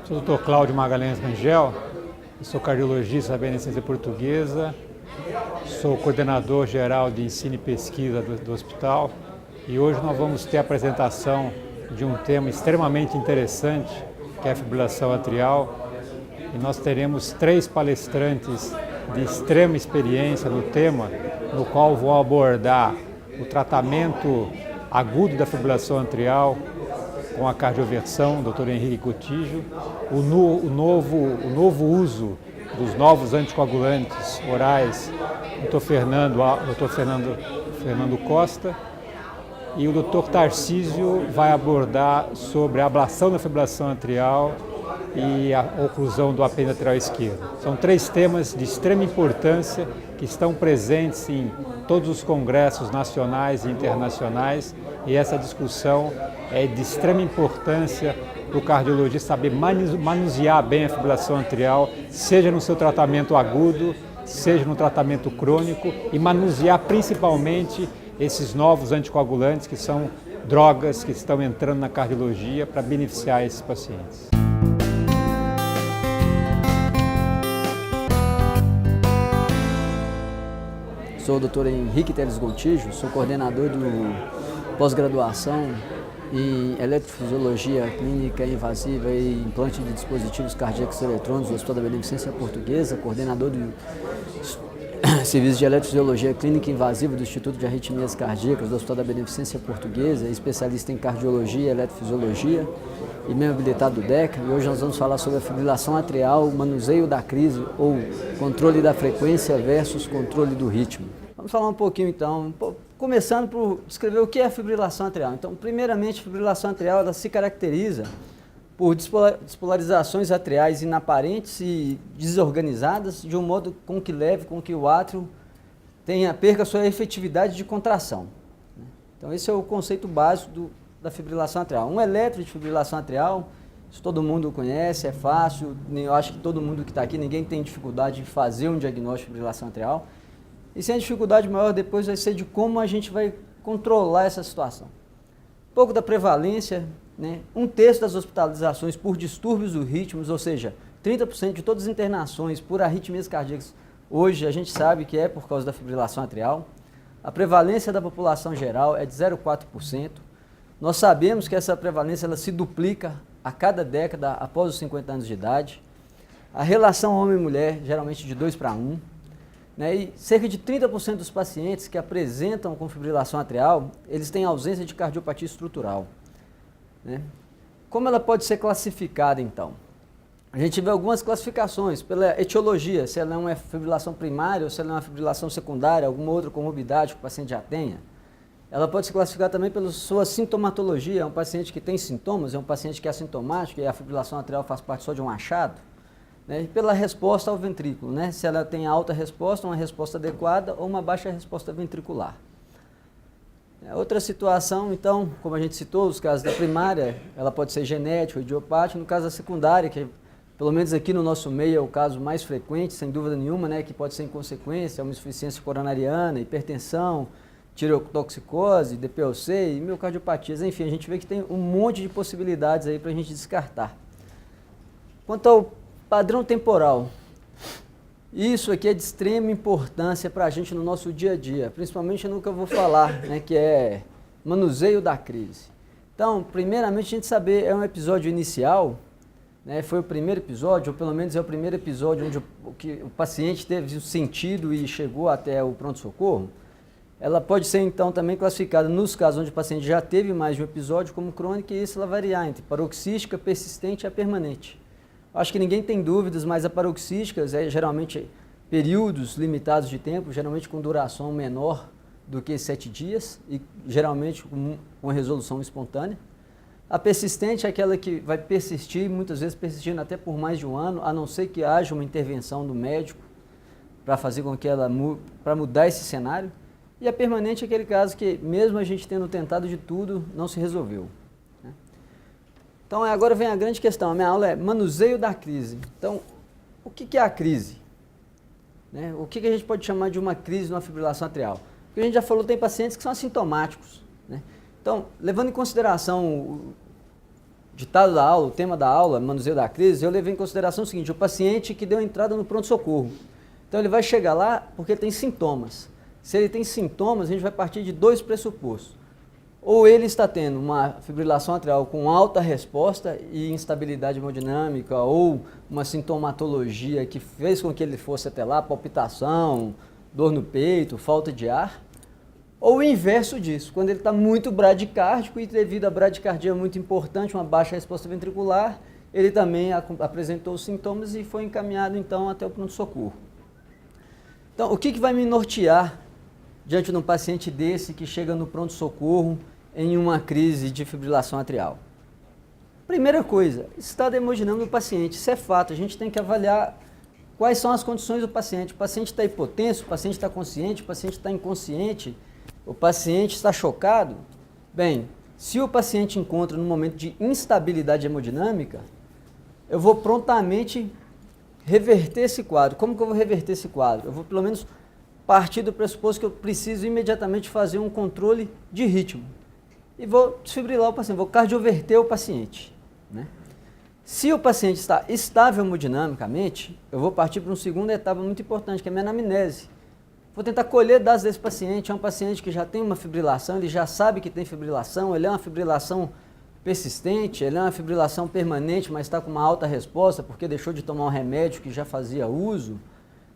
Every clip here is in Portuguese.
Sou o Dr. Cláudio Magalhães Rangel, sou cardiologista da Beneficência Portuguesa, sou coordenador geral de ensino e pesquisa do hospital e hoje nós vamos ter a apresentação de um tema extremamente interessante, que é a fibrilação atrial, e nós teremos 3 palestrantes de extrema experiência no tema, no qual vão abordar o tratamento agudo da fibrilação atrial com a cardioversão, o Dr. Henrique Cotijo, o novo uso dos novos anticoagulantes orais, Dr. Fernando Costa, e o Dr. Tarcísio vai abordar sobre a ablação da fibrilação atrial e a oclusão do apêndice atrial esquerdo. São 3 temas de extrema importância que estão presentes em todos os congressos nacionais e internacionais, e essa discussão é de extrema importância para o cardiologista saber manusear bem a fibrilação atrial, seja no seu tratamento agudo, seja no tratamento crônico, e manusear principalmente esses novos anticoagulantes, que são drogas que estão entrando na cardiologia para beneficiar esses pacientes. Sou o Dr. Henrique Teles Cotijo, sou coordenador do pós-graduação em Eletrofisiologia Clínica Invasiva e Implante de Dispositivos Cardíacos Eletrônicos do Hospital da Beneficência Portuguesa, coordenador do Serviço de Eletrofisiologia Clínica Invasiva do Instituto de Arritmias Cardíacas do Hospital da Beneficência Portuguesa, especialista em Cardiologia e Eletrofisiologia e membro habilitado do DECA. E hoje nós vamos falar sobre a fibrilação atrial, manuseio da crise ou controle da frequência versus controle do ritmo. Vamos falar um pouquinho então, começando por descrever o que é a fibrilação atrial. Então, primeiramente, a fibrilação atrial ela se caracteriza por despolarizações atriais inaparentes e desorganizadas, de um modo com que o átrio perca sua efetividade de contração. Então, esse é o conceito básico da fibrilação atrial. Um eletro de fibrilação atrial, isso todo mundo conhece, é fácil, eu acho que todo mundo que está aqui, ninguém tem dificuldade de fazer um diagnóstico de fibrilação atrial. E sem a dificuldade maior depois vai ser de como a gente vai controlar essa situação. Um pouco da prevalência, né? 1/3 das hospitalizações por distúrbios do ritmo, ou seja, 30% de todas as internações por arritmias cardíacas, hoje a gente sabe que é por causa da fibrilação atrial. A prevalência da população geral é de 0,4%. Nós sabemos que essa prevalência ela se duplica a cada década após os 50 anos de idade. A relação homem-mulher geralmente de 2:1. Né, e cerca de 30% dos pacientes que apresentam com fibrilação atrial, eles têm ausência de cardiopatia estrutural. Né? Como ela pode ser classificada, então? A gente vê algumas classificações pela etiologia, se ela é uma fibrilação primária ou se ela é uma fibrilação secundária, alguma outra comorbidade que o paciente já tenha. Ela pode se classificar também pela sua sintomatologia, é um paciente que tem sintomas, é um paciente que é assintomático e a fibrilação atrial faz parte só de um achado. Né, e pela resposta ao ventrículo, né, se ela tem alta resposta, uma resposta adequada ou uma baixa resposta ventricular. Outra situação, então, como a gente citou, os casos da primária, ela pode ser genética ou idiopática, no caso da secundária, que pelo menos aqui no nosso meio é o caso mais frequente, sem dúvida nenhuma, né, que pode ser em consequência, uma insuficiência coronariana, hipertensão, tireotoxicose, DPOC e miocardiopatias, enfim, a gente vê que tem um monte de possibilidades aí para a gente descartar. Quanto ao padrão temporal. Isso aqui é de extrema importância para a gente no nosso dia a dia, principalmente no que eu vou falar, né, que é manuseio da crise. Então, primeiramente, a gente saber, é um episódio inicial, né, foi o primeiro episódio, ou pelo menos é o primeiro episódio onde o paciente teve o sentido e chegou até o pronto-socorro. Ela pode ser, então, também classificada nos casos onde o paciente já teve mais de um episódio como crônica, e isso ela variar entre paroxística, persistente e a permanente. Acho que ninguém tem dúvidas, mas a paroxística é geralmente períodos limitados de tempo, geralmente com duração menor do que 7 dias e geralmente com uma resolução espontânea. A persistente é aquela que vai persistir, muitas vezes persistindo até por mais de um ano, a não ser que haja uma intervenção do médico para fazer com que ela para mudar esse cenário. E a permanente é aquele caso que, mesmo a gente tendo tentado de tudo, não se resolveu. Então, agora vem a grande questão. A minha aula é manuseio da crise. Então, o que é a crise? Né? O que a gente pode chamar de uma crise numa fibrilação atrial? Porque a gente já falou, tem pacientes que são assintomáticos. Né? Então, levando em consideração ditado da aula, o tema da aula, manuseio da crise, eu levei em consideração o seguinte: o paciente que deu entrada no pronto-socorro. Então ele vai chegar lá porque ele tem sintomas. Se ele tem sintomas, a gente vai partir de dois pressupostos. Ou ele está tendo uma fibrilação atrial com alta resposta e instabilidade hemodinâmica, ou uma sintomatologia que fez com que ele fosse até lá, palpitação, dor no peito, falta de ar. Ou o inverso disso, quando ele está muito bradicárdico e devido à bradicardia muito importante, uma baixa resposta ventricular, ele também apresentou os sintomas e foi encaminhado então até o pronto-socorro. Então, o que vai me nortear diante de um paciente desse que chega no pronto-socorro em uma crise de fibrilação atrial? Primeira coisa, estado hemodinâmico do paciente. Isso é fato, a gente tem que avaliar quais são as condições do paciente. O paciente está hipotenso, o paciente está consciente, o paciente está inconsciente, o paciente está chocado. Bem, se o paciente encontra num momento de instabilidade hemodinâmica, eu vou prontamente reverter esse quadro. Como que eu vou reverter esse quadro? Eu vou pelo menos partir do pressuposto que eu preciso imediatamente fazer um controle de ritmo. E vou desfibrilar o paciente, vou cardioverter o paciente, né? Se o paciente está estável hemodinamicamente, eu vou partir para uma segunda etapa muito importante, que é a minha anamnese. Vou tentar colher dados desse paciente. É um paciente que já tem uma fibrilação, ele já sabe que tem fibrilação, ele é uma fibrilação persistente, ele é uma fibrilação permanente, mas está com uma alta resposta porque deixou de tomar um remédio que já fazia uso,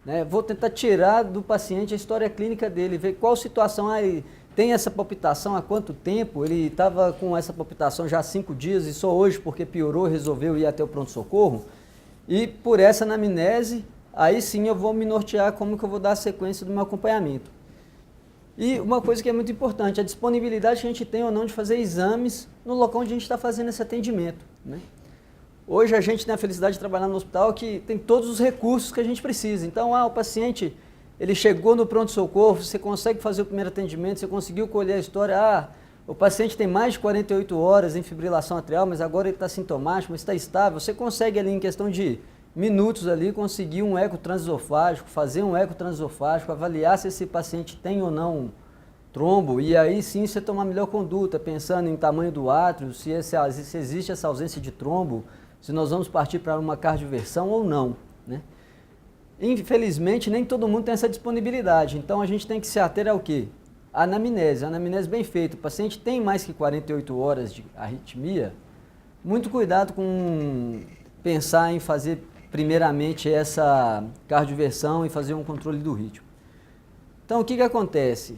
né? Vou tentar tirar do paciente a história clínica dele, ver qual situação, ele tem essa palpitação há quanto tempo, ele estava com essa palpitação já há 5 dias e só hoje porque piorou resolveu ir até o pronto-socorro. E por essa anamnese, aí sim eu vou me nortear como que eu vou dar a sequência do meu acompanhamento. E uma coisa que é muito importante, a disponibilidade que a gente tem ou não de fazer exames no local onde a gente está fazendo esse atendimento, né? Hoje a gente tem a felicidade de trabalhar no hospital que tem todos os recursos que a gente precisa. Então, o paciente, ele chegou no pronto-socorro, você consegue fazer o primeiro atendimento, você conseguiu colher a história, o paciente tem mais de 48 horas em fibrilação atrial, mas agora ele está sintomático, mas está estável. Você consegue ali em questão de minutos ali conseguir um eco transesofágico, fazer um eco transesofágico, avaliar se esse paciente tem ou não trombo, e aí sim você tomar a melhor conduta, pensando em tamanho do átrio, se existe essa ausência de trombo, se nós vamos partir para uma cardioversão ou não, né? Infelizmente, nem todo mundo tem essa disponibilidade, então a gente tem que se ater ao quê? A anamnese bem feita. O paciente tem mais que 48 horas de arritmia, muito cuidado com pensar em fazer primeiramente essa cardioversão e fazer um controle do ritmo. Então, o que acontece?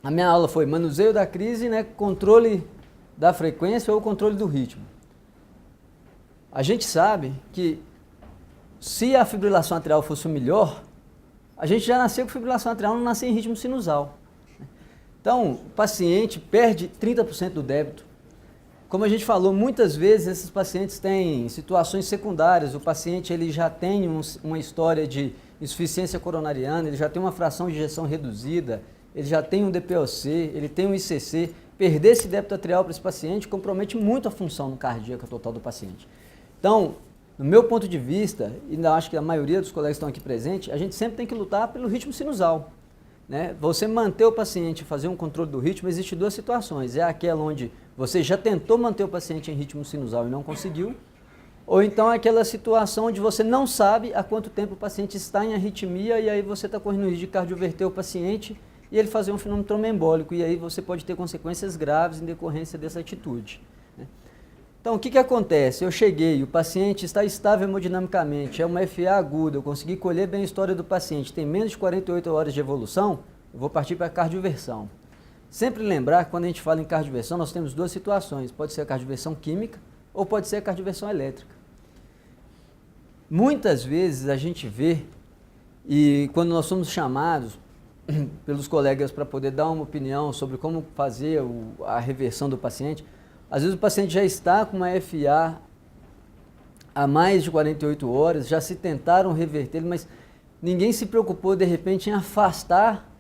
A minha aula foi manuseio da crise, né, controle da frequência ou controle do ritmo. A gente sabe que se a fibrilação atrial fosse o melhor, a gente já nasceu com fibrilação atrial, não nasceu em ritmo sinusal. Então, o paciente perde 30% do débito. Como a gente falou, muitas vezes esses pacientes têm situações secundárias. O paciente ele já tem uma história de insuficiência coronariana, ele já tem uma fração de ejeção reduzida, ele já tem um DPOC, ele tem um ICC. Perder esse débito atrial para esse paciente compromete muito a função cardíaca total do paciente. Então, no meu ponto de vista, e ainda acho que a maioria dos colegas que estão aqui presentes, a gente sempre tem que lutar pelo ritmo sinusal, né? Você manter o paciente, fazer um controle do ritmo, existe duas situações. É aquela onde você já tentou manter o paciente em ritmo sinusal e não conseguiu, ou então é aquela situação onde você não sabe há quanto tempo o paciente está em arritmia e aí você está correndo o risco de cardioverter o paciente e ele fazer um fenômeno tromboembólico, e aí você pode ter consequências graves em decorrência dessa atitude, né? Então, o que acontece? Eu cheguei, o paciente está estável hemodinamicamente, é uma FA aguda, eu consegui colher bem a história do paciente, tem menos de 48 horas de evolução, eu vou partir para a cardioversão. Sempre lembrar que quando a gente fala em cardioversão, nós temos duas situações, pode ser a cardioversão química ou pode ser a cardioversão elétrica. Muitas vezes a gente vê, e quando nós somos chamados pelos colegas para poder dar uma opinião sobre como fazer a reversão do paciente, às vezes o paciente já está com uma FA há mais de 48 horas, já se tentaram reverter, mas ninguém se preocupou de repente em afastar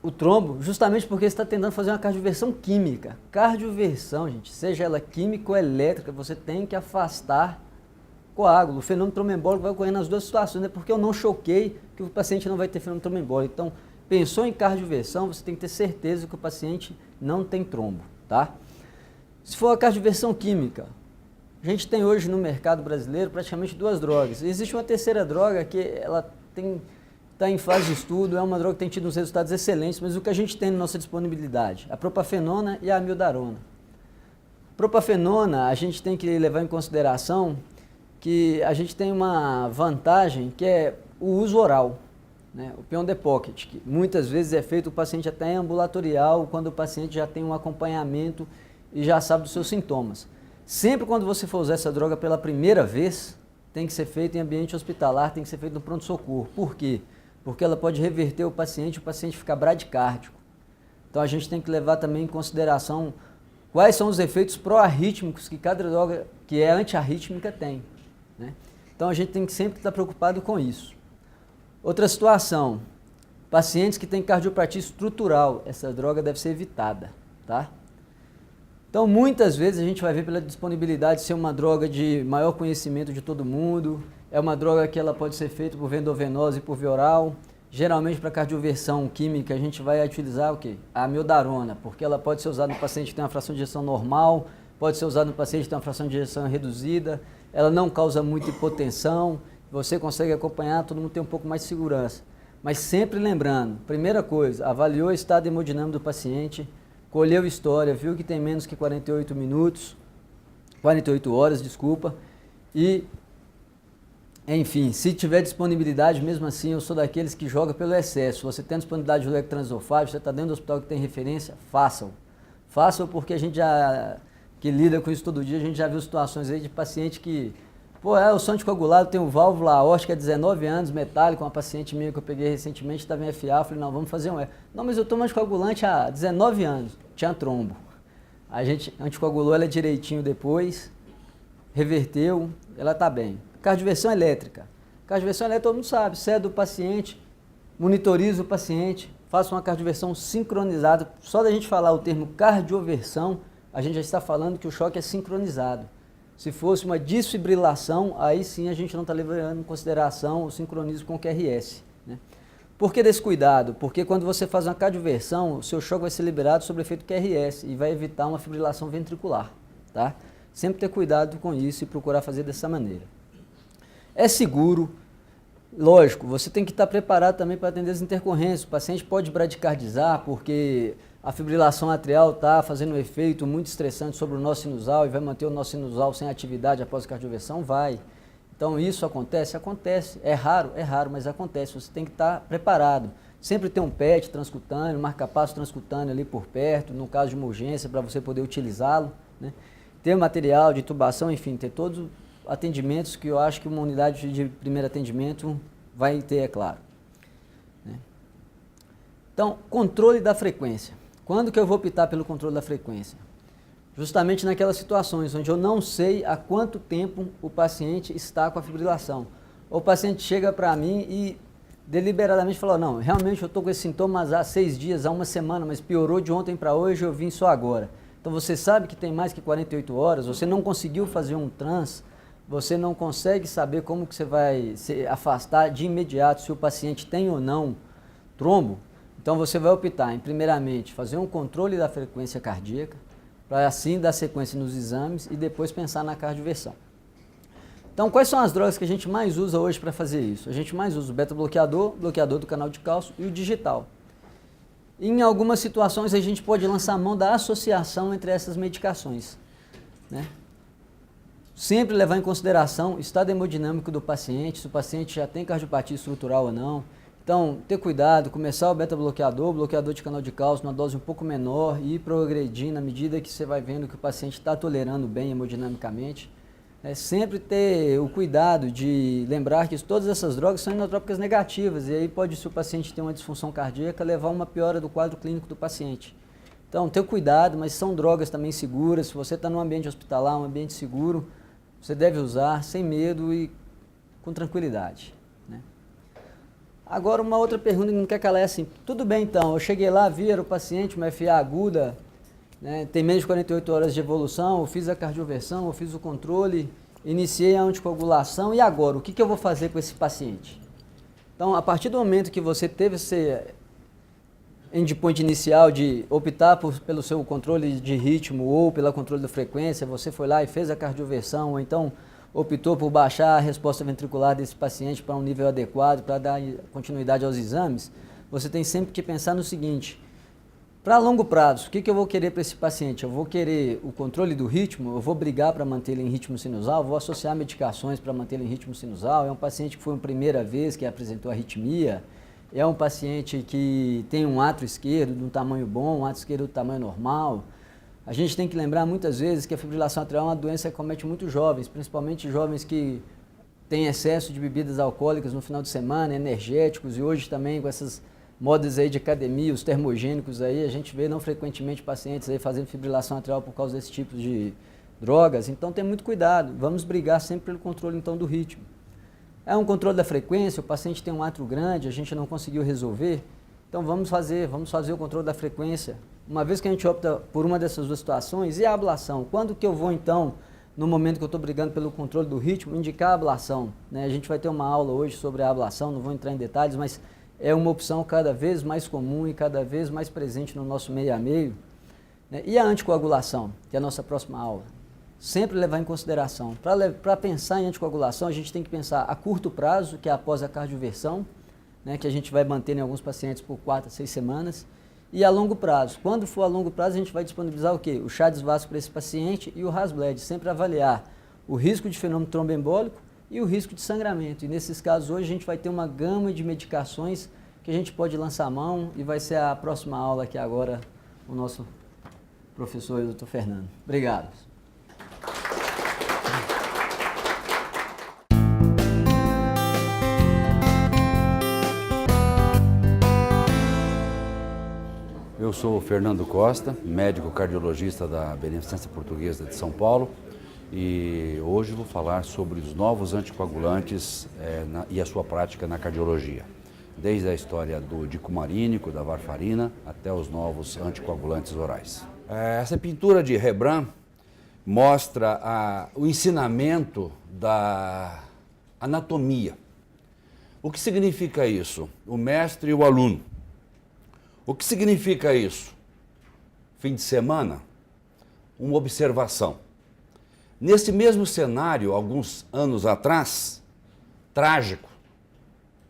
o trombo, justamente porque você está tentando fazer uma cardioversão química. Cardioversão, gente, seja ela química ou elétrica, você tem que afastar coágulo. O fenômeno tromboembólico vai ocorrer nas duas situações, né? Porque eu não choquei que o paciente não vai ter fenômeno tromboembólico. Então, pensou em cardioversão, você tem que ter certeza que o paciente não tem trombo, tá? Se for a cardioversão química, a gente tem hoje no mercado brasileiro praticamente 2 drogas. Existe uma terceira droga que ela está em fase de estudo, é uma droga que tem tido uns resultados excelentes, mas o que a gente tem na nossa disponibilidade? A propafenona e a amiodarona. Propafenona, a gente tem que levar em consideração que a gente tem uma vantagem que é o uso oral, né? O Pion de Pocket, que muitas vezes é feito o paciente até em ambulatorial, quando o paciente já tem um acompanhamento e já sabe dos seus sintomas. Sempre quando você for usar essa droga pela primeira vez, tem que ser feito em ambiente hospitalar, tem que ser feito no pronto-socorro. Por quê? Porque ela pode reverter o paciente ficar bradicárdico. Então a gente tem que levar também em consideração quais são os efeitos pró-arrítmicos que cada droga que é antiarrítmica tem, né? Então a gente tem que sempre estar preocupado com isso. Outra situação, pacientes que têm cardiopatia estrutural, essa droga deve ser evitada, tá? Então, muitas vezes a gente vai ver pela disponibilidade ser uma droga de maior conhecimento de todo mundo, é uma droga que ela pode ser feita por via endovenosa e por via oral. Geralmente, para cardioversão química, a gente vai utilizar o quê? A amiodarona, porque ela pode ser usada no paciente que tem uma fração de ejeção normal, pode ser usada no paciente que tem uma fração de ejeção reduzida, ela não causa muita hipotensão, você consegue acompanhar, todo mundo tem um pouco mais de segurança. Mas sempre lembrando, primeira coisa, avaliou o estado hemodinâmico do paciente, colheu história, viu que tem menos que 48 horas, e, enfim, se tiver disponibilidade, mesmo assim, eu sou daqueles que joga pelo excesso. Você tem disponibilidade de leque transesofágico, você está dentro do hospital que tem referência, façam. Façam porque a gente que lida com isso todo dia, a gente já viu situações aí de paciente que, eu sou anticoagulado, tenho válvula aórtica há 19 anos, metálico, uma paciente minha que eu peguei recentemente, estava em FA, falei, não, vamos fazer um E. Não, mas eu tomo anticoagulante há 19 anos, tinha trombo. A gente anticoagulou ela direitinho depois, reverteu, ela está bem. Cardioversão elétrica. Cardioversão elétrica todo mundo sabe, cede o paciente, monitoriza o paciente, faça uma cardioversão sincronizada. Só da gente falar o termo cardioversão, a gente já está falando que o choque é sincronizado. Se fosse uma desfibrilação, aí sim a gente não está levando em consideração o sincronismo com o QRS, né? Por que desse cuidado? Porque quando você faz uma cardioversão, o seu choque vai ser liberado sobre o efeito QRS e vai evitar uma fibrilação ventricular, tá? Sempre ter cuidado com isso e procurar fazer dessa maneira. É seguro, lógico, você tem que estar preparado também para atender as intercorrências. O paciente pode bradicardizar porque a fibrilação atrial está fazendo um efeito muito estressante sobre o nó sinusal e vai manter o nó sinusal sem atividade após a cardioversão? Vai. Então isso acontece? Acontece. É raro, mas acontece. Você tem que estar preparado. Sempre ter um PET transcutâneo, marca-passo transcutâneo ali por perto, no caso de uma urgência, para você poder utilizá-lo, né? Ter material de intubação, enfim, ter todos os atendimentos que eu acho que uma unidade de primeiro atendimento vai ter, é claro, né? Então, controle da frequência. Quando que eu vou optar pelo controle da frequência? Justamente naquelas situações onde eu não sei há quanto tempo o paciente está com a fibrilação. Ou o paciente chega para mim e deliberadamente fala, não, realmente eu estou com esses sintomas há 6 dias, há uma semana, mas piorou de ontem para hoje, eu vim só agora. Então você sabe que tem mais que 48 horas, você não conseguiu fazer um trans, você não consegue saber como que você vai se afastar de imediato se o paciente tem ou não trombo. Então você vai optar em, primeiramente, fazer um controle da frequência cardíaca, para assim dar sequência nos exames e depois pensar na cardioversão. Então, quais são as drogas que a gente mais usa hoje para fazer isso? A gente mais usa o beta-bloqueador, bloqueador do canal de cálcio e o digital. Em algumas situações, a gente pode lançar a mão da associação entre essas medicações, né? Sempre levar em consideração o estado hemodinâmico do paciente, se o paciente já tem cardiopatia estrutural ou não. Então, ter cuidado, começar o beta-bloqueador, bloqueador de canal de cálcio, numa dose um pouco menor e ir progredindo à medida que você vai vendo que o paciente está tolerando bem hemodinamicamente. Sempre ter o cuidado de lembrar que todas essas drogas são inotrópicas negativas e aí pode, se o paciente tem uma disfunção cardíaca, levar a uma piora do quadro clínico do paciente. Então, ter cuidado, mas são drogas também seguras. Se você está num ambiente hospitalar, um ambiente seguro, você deve usar sem medo e com tranquilidade, né? Agora, uma outra pergunta que não quer calar é assim, tudo bem então, eu cheguei lá, vi, era o paciente, uma FA aguda, né, tem menos de 48 horas de evolução, eu fiz a cardioversão, eu fiz o controle, iniciei a anticoagulação e agora, o que eu vou fazer com esse paciente? Então, a partir do momento que você teve esse endpoint inicial de optar pelo seu controle de ritmo ou pelo controle da frequência, você foi lá e fez a cardioversão, ou então optou por baixar a resposta ventricular desse paciente para um nível adequado, para dar continuidade aos exames, você tem sempre que pensar no seguinte: para longo prazo, o que eu vou querer para esse paciente? Eu vou querer o controle do ritmo, eu vou brigar para manter ele em ritmo sinusal, vou associar medicações para manter ele em ritmo sinusal, é um paciente que foi a primeira vez que apresentou arritmia, é um paciente que tem um átrio esquerdo de um tamanho bom, um átrio esquerdo do tamanho normal. A gente tem que lembrar muitas vezes que a fibrilação atrial é uma doença que comete muitos jovens, principalmente jovens que têm excesso de bebidas alcoólicas no final de semana, energéticos, e hoje também com essas modas aí de academia, os termogênicos aí, a gente vê não frequentemente pacientes aí fazendo fibrilação atrial por causa desse tipo de drogas. Então tem muito cuidado, vamos brigar sempre pelo controle então do ritmo. É um controle da frequência, o paciente tem um átrio grande, a gente não conseguiu resolver, então vamos fazer o controle da frequência. Uma vez que a gente opta por uma dessas duas situações, e a ablação? Quando que eu vou então, no momento que eu estou brigando pelo controle do ritmo, indicar a ablação? Né? A gente vai ter uma aula hoje sobre a ablação, não vou entrar em detalhes, mas é uma opção cada vez mais comum e cada vez mais presente no nosso meio a meio. Né? E a anticoagulação, que é a nossa próxima aula? Sempre levar em consideração. Para pensar em anticoagulação, a gente tem que pensar a curto prazo, que é após a cardioversão, né, que a gente vai manter em alguns pacientes por 4 a 6 semanas, e a longo prazo. Quando for a longo prazo, a gente vai disponibilizar o quê? O chá de Vasco para esse paciente e o Rasbled, sempre avaliar o risco de fenômeno tromboembólico e o risco de sangramento. E nesses casos hoje a gente vai ter uma gama de medicações que a gente pode lançar a mão, e vai ser a próxima aula aqui agora o nosso professor, o Dr. Fernando. Obrigado. Eu sou o Fernando Costa, médico cardiologista da Beneficência Portuguesa de São Paulo, e hoje vou falar sobre os novos anticoagulantes e a sua prática na cardiologia, desde a história do dicumarínico, da varfarina, até os novos anticoagulantes orais. Essa pintura de Rembrandt mostra o ensinamento da anatomia. O que significa isso? O mestre e o aluno. O que significa isso? Fim de semana, uma observação. Nesse mesmo cenário, alguns anos atrás, trágico,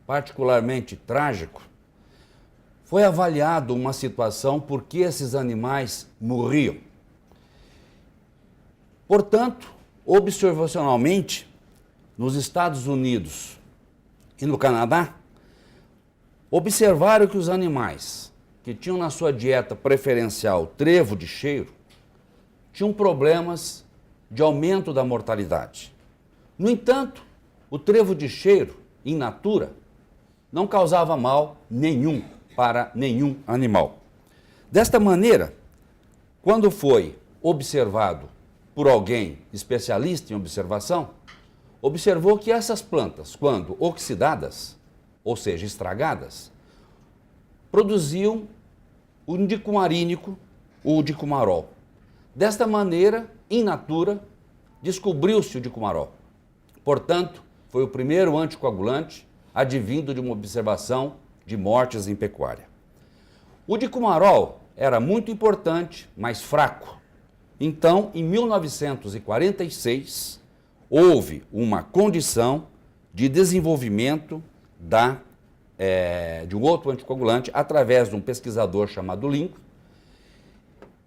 particularmente trágico, foi avaliado uma situação por que esses animais morriam. Portanto, observacionalmente, nos Estados Unidos e no Canadá, observaram que os animais que tinham na sua dieta preferencial trevo de cheiro, tinham problemas de aumento da mortalidade. No entanto, o trevo de cheiro, in natura, não causava mal nenhum para nenhum animal. Desta maneira, quando foi observado por alguém especialista em observação, observou que essas plantas, quando oxidadas, ou seja, estragadas, produziam o dicumarínico, o dicumarol. Desta maneira, in natura, descobriu-se o dicumarol. Portanto, foi o primeiro anticoagulante advindo de uma observação de mortes em pecuária. O dicumarol era muito importante, mas fraco. Então, em 1946, houve uma condição de desenvolvimento de um outro anticoagulante através de um pesquisador chamado Lincoln.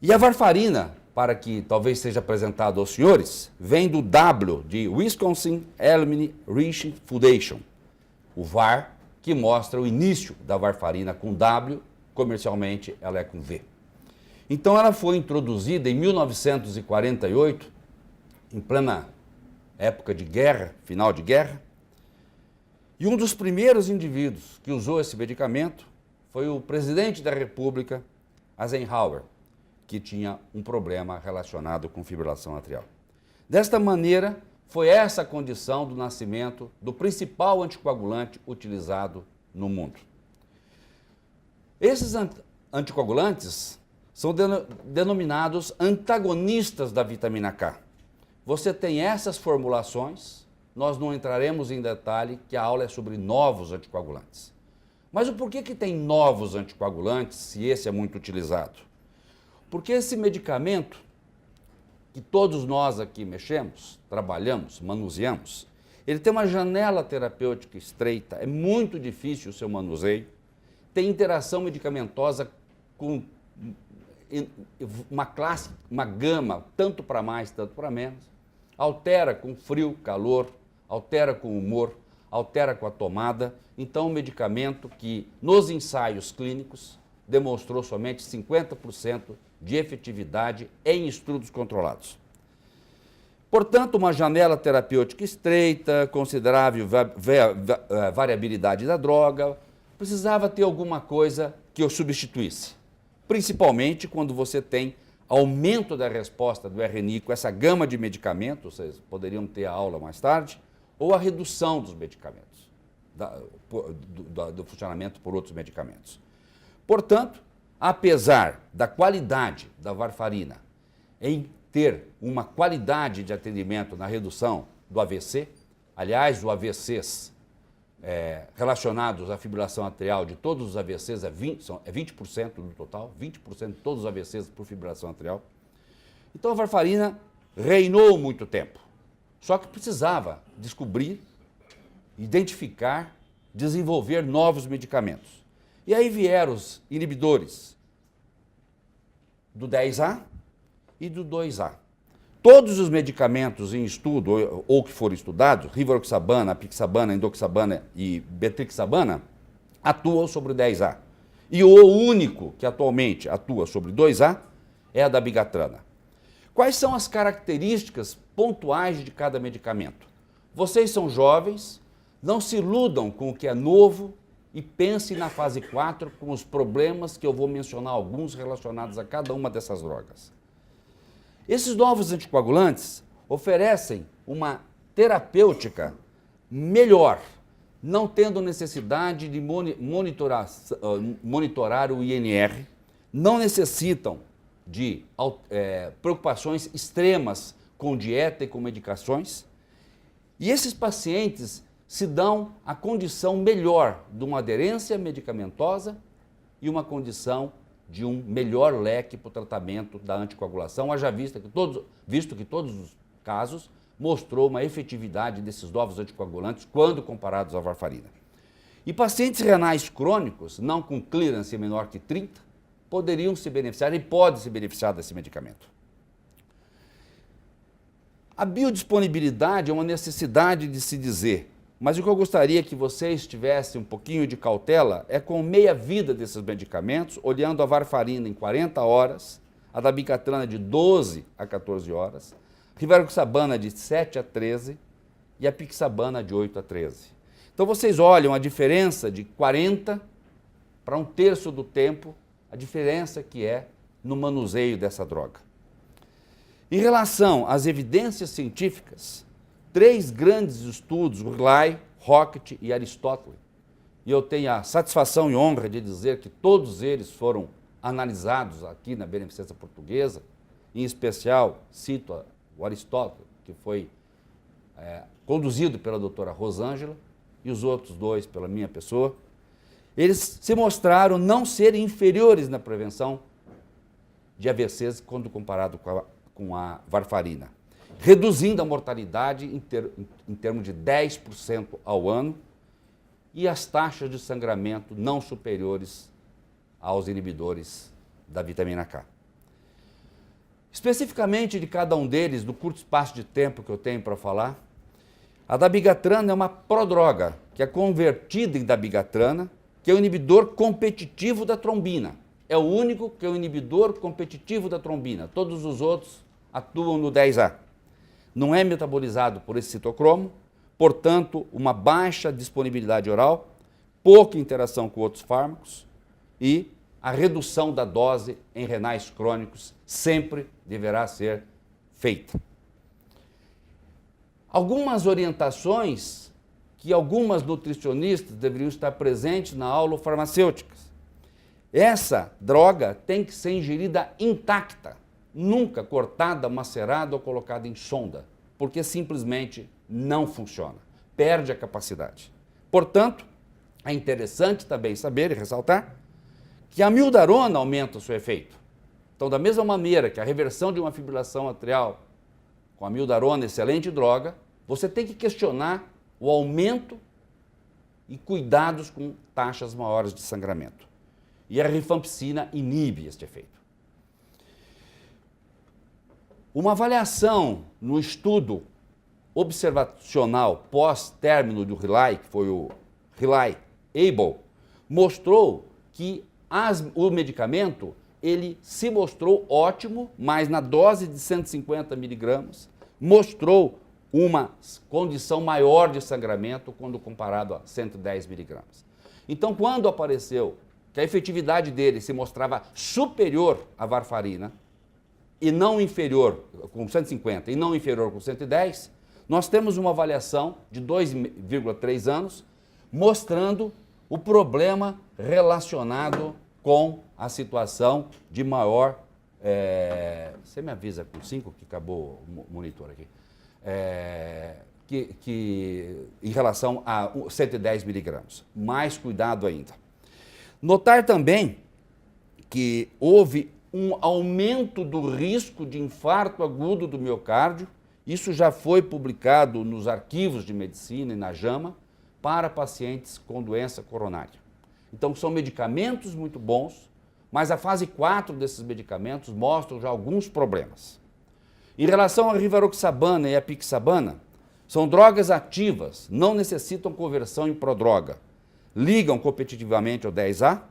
E a varfarina, para que talvez seja apresentado aos senhores, vem do W de Wisconsin Alumni Research Foundation, o VAR, que mostra o início da varfarina com W, comercialmente ela é com V. Então ela foi introduzida em 1948, em plena época de guerra, final de guerra, e um dos primeiros indivíduos que usou esse medicamento foi o presidente da República, Eisenhower, que tinha um problema relacionado com fibrilação atrial. Desta maneira, foi essa a condição do nascimento do principal anticoagulante utilizado no mundo. Esses anticoagulantes são denominados antagonistas da vitamina K. Você tem essas formulações, nós não entraremos em detalhe, que a aula é sobre novos anticoagulantes. Mas o porquê que tem novos anticoagulantes, se esse é muito utilizado? Porque esse medicamento, que todos nós aqui mexemos, trabalhamos, manuseamos, ele tem uma janela terapêutica estreita, é muito difícil o seu manuseio, tem interação medicamentosa com uma gama, tanto para mais, tanto para menos, altera com frio, calor, altera com o humor, altera com a tomada. Então, um medicamento que nos ensaios clínicos demonstrou somente 50% de efetividade em estudos controlados. Portanto, uma janela terapêutica estreita, considerável variabilidade da droga, precisava ter alguma coisa que eu substituísse. Principalmente quando você tem aumento da resposta do RNI com essa gama de medicamentos, vocês poderiam ter a aula mais tarde, ou a redução dos medicamentos, do funcionamento por outros medicamentos. Portanto, apesar da qualidade da varfarina em ter uma qualidade de atendimento na redução do AVC, aliás, os AVCs relacionados à fibrilação atrial de todos os AVCs é 20% do total, 20% de todos os AVCs por fibrilação atrial. Então a varfarina reinou muito tempo, só que precisava descobrir, identificar, desenvolver novos medicamentos. E aí vieram os inibidores do 10A e do 2A. Todos os medicamentos em estudo ou que foram estudados, rivaroxabana, apixabana, indoxabana e betrixabana, atuam sobre o 10A. E o único que atualmente atua sobre 2A é a dabigatrana. Quais são as características pontuais de cada medicamento? Vocês são jovens, não se iludam com o que é novo e pensem na fase 4 com os problemas que eu vou mencionar alguns relacionados a cada uma dessas drogas. Esses novos anticoagulantes oferecem uma terapêutica melhor, não tendo necessidade de monitorar o INR, não necessitam de preocupações extremas com dieta e com medicações, e esses pacientes se dão a condição melhor de uma aderência medicamentosa e uma condição de um melhor leque para o tratamento da anticoagulação, haja visto que todos os casos mostrou uma efetividade desses novos anticoagulantes quando comparados à varfarina. E pacientes renais crônicos, não com clearance menor que 30, poderiam se beneficiar e podem se beneficiar desse medicamento. A biodisponibilidade é uma necessidade de se dizer, mas o que eu gostaria que vocês tivessem um pouquinho de cautela é com meia-vida desses medicamentos, olhando a varfarina em 40 horas, a dabigatrana de 12 a 14 horas, rivaroxabana de 7 a 13 e a apixabana de 8 a 13. Então vocês olham a diferença de 40 para um terço do tempo, a diferença que é no manuseio dessa droga. Em relação às evidências científicas, 3 grandes estudos, Rely, Rocket e Aristóteles, e eu tenho a satisfação e honra de dizer que todos eles foram analisados aqui na Beneficência Portuguesa, em especial cito o Aristóteles, que foi conduzido pela doutora Rosângela, e os outros 2 pela minha pessoa. Eles se mostraram não serem inferiores na prevenção de AVCs quando comparado com a varfarina, reduzindo a mortalidade em termos de 10% ao ano e as taxas de sangramento não superiores aos inibidores da vitamina K. Especificamente de cada um deles, do curto espaço de tempo que eu tenho para falar, a dabigatrana é uma prodroga que é convertida em dabigatrana, que é o inibidor competitivo da trombina. É o único que é o inibidor competitivo da trombina. Todos os outros atuam no 10A. Não é metabolizado por esse citocromo, portanto, uma baixa disponibilidade oral, pouca interação com outros fármacos e a redução da dose em renais crônicos sempre deverá ser feita. Algumas orientações que algumas nutricionistas deveriam estar presentes na aula farmacêuticas. Essa droga tem que ser ingerida intacta, nunca cortada, macerada ou colocada em sonda, porque simplesmente não funciona, perde a capacidade. Portanto, É interessante também saber e ressaltar que a amiodarona aumenta o seu efeito. Então, da mesma maneira que a reversão de uma fibrilação atrial com a amiodarona, excelente droga, você tem que questionar o aumento e cuidados com taxas maiores de sangramento. E a rifampicina inibe este efeito. Uma avaliação no estudo observacional pós-término do RELY, que foi o RELY-ABLE, mostrou que o medicamento ele se mostrou ótimo, mas na dose de 150 miligramas mostrou uma condição maior de sangramento quando comparado a 110 miligramas. Então, quando apareceu que a efetividade dele se mostrava superior à varfarina e não inferior com 150 e não inferior com 110, nós temos uma avaliação de 2,3 anos mostrando o problema relacionado com a situação de maior... você me avisa com 5 que acabou o monitor aqui. Em relação a 110 miligramas. Mais cuidado ainda. Notar também que houve um aumento do risco de infarto agudo do miocárdio. Isso já foi publicado nos arquivos de medicina e na JAMA para pacientes com doença coronária. Então, são medicamentos muito bons, mas a fase 4 desses medicamentos mostram já alguns problemas. Em relação à rivaroxabana e a apixabana, são drogas ativas, não necessitam conversão em prodroga, ligam competitivamente ao 10A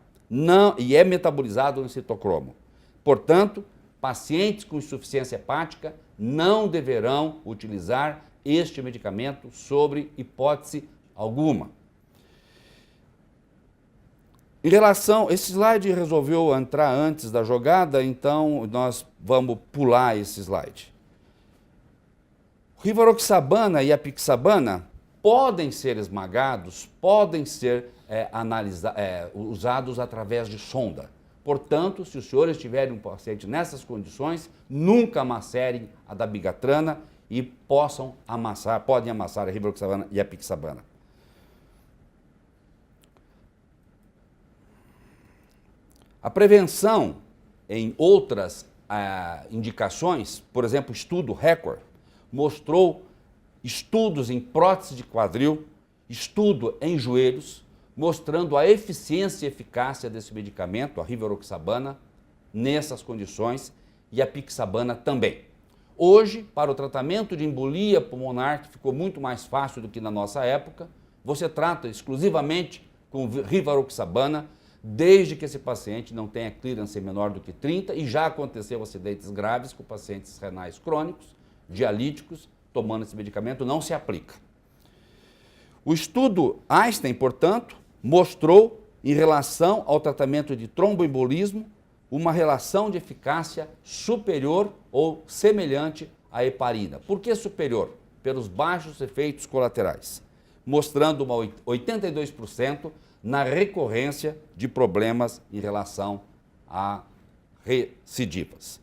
e é metabolizado no citocromo. Portanto, pacientes com insuficiência hepática não deverão utilizar este medicamento sobre hipótese alguma. Em relação, esse slide resolveu entrar antes da jogada, então nós vamos pular esse slide. Rivaroxabana e apixabana podem ser esmagados, podem ser usados através de sonda. Portanto, se os senhores tiverem um paciente nessas condições, nunca macerem a dabigatrana e podem amassar a rivaroxabana e a apixabana. A prevenção em outras indicações, por exemplo, o estudo RECORD, mostrou estudos em prótese de quadril, estudo em joelhos, mostrando a eficiência e eficácia desse medicamento, a rivaroxabana, nessas condições e a apixabana também. Hoje, para o tratamento de embolia pulmonar, que ficou muito mais fácil do que na nossa época, você trata exclusivamente com rivaroxabana, desde que esse paciente não tenha clearance menor do que 30 e já aconteceu acidentes graves com pacientes renais crônicos, dialíticos, tomando esse medicamento, não se aplica. O estudo Einstein, portanto, mostrou, em relação ao tratamento de tromboembolismo, uma relação de eficácia superior ou semelhante à heparina. Por que superior? Pelos baixos efeitos colaterais, mostrando uma 82% na recorrência de problemas em relação a recidivas.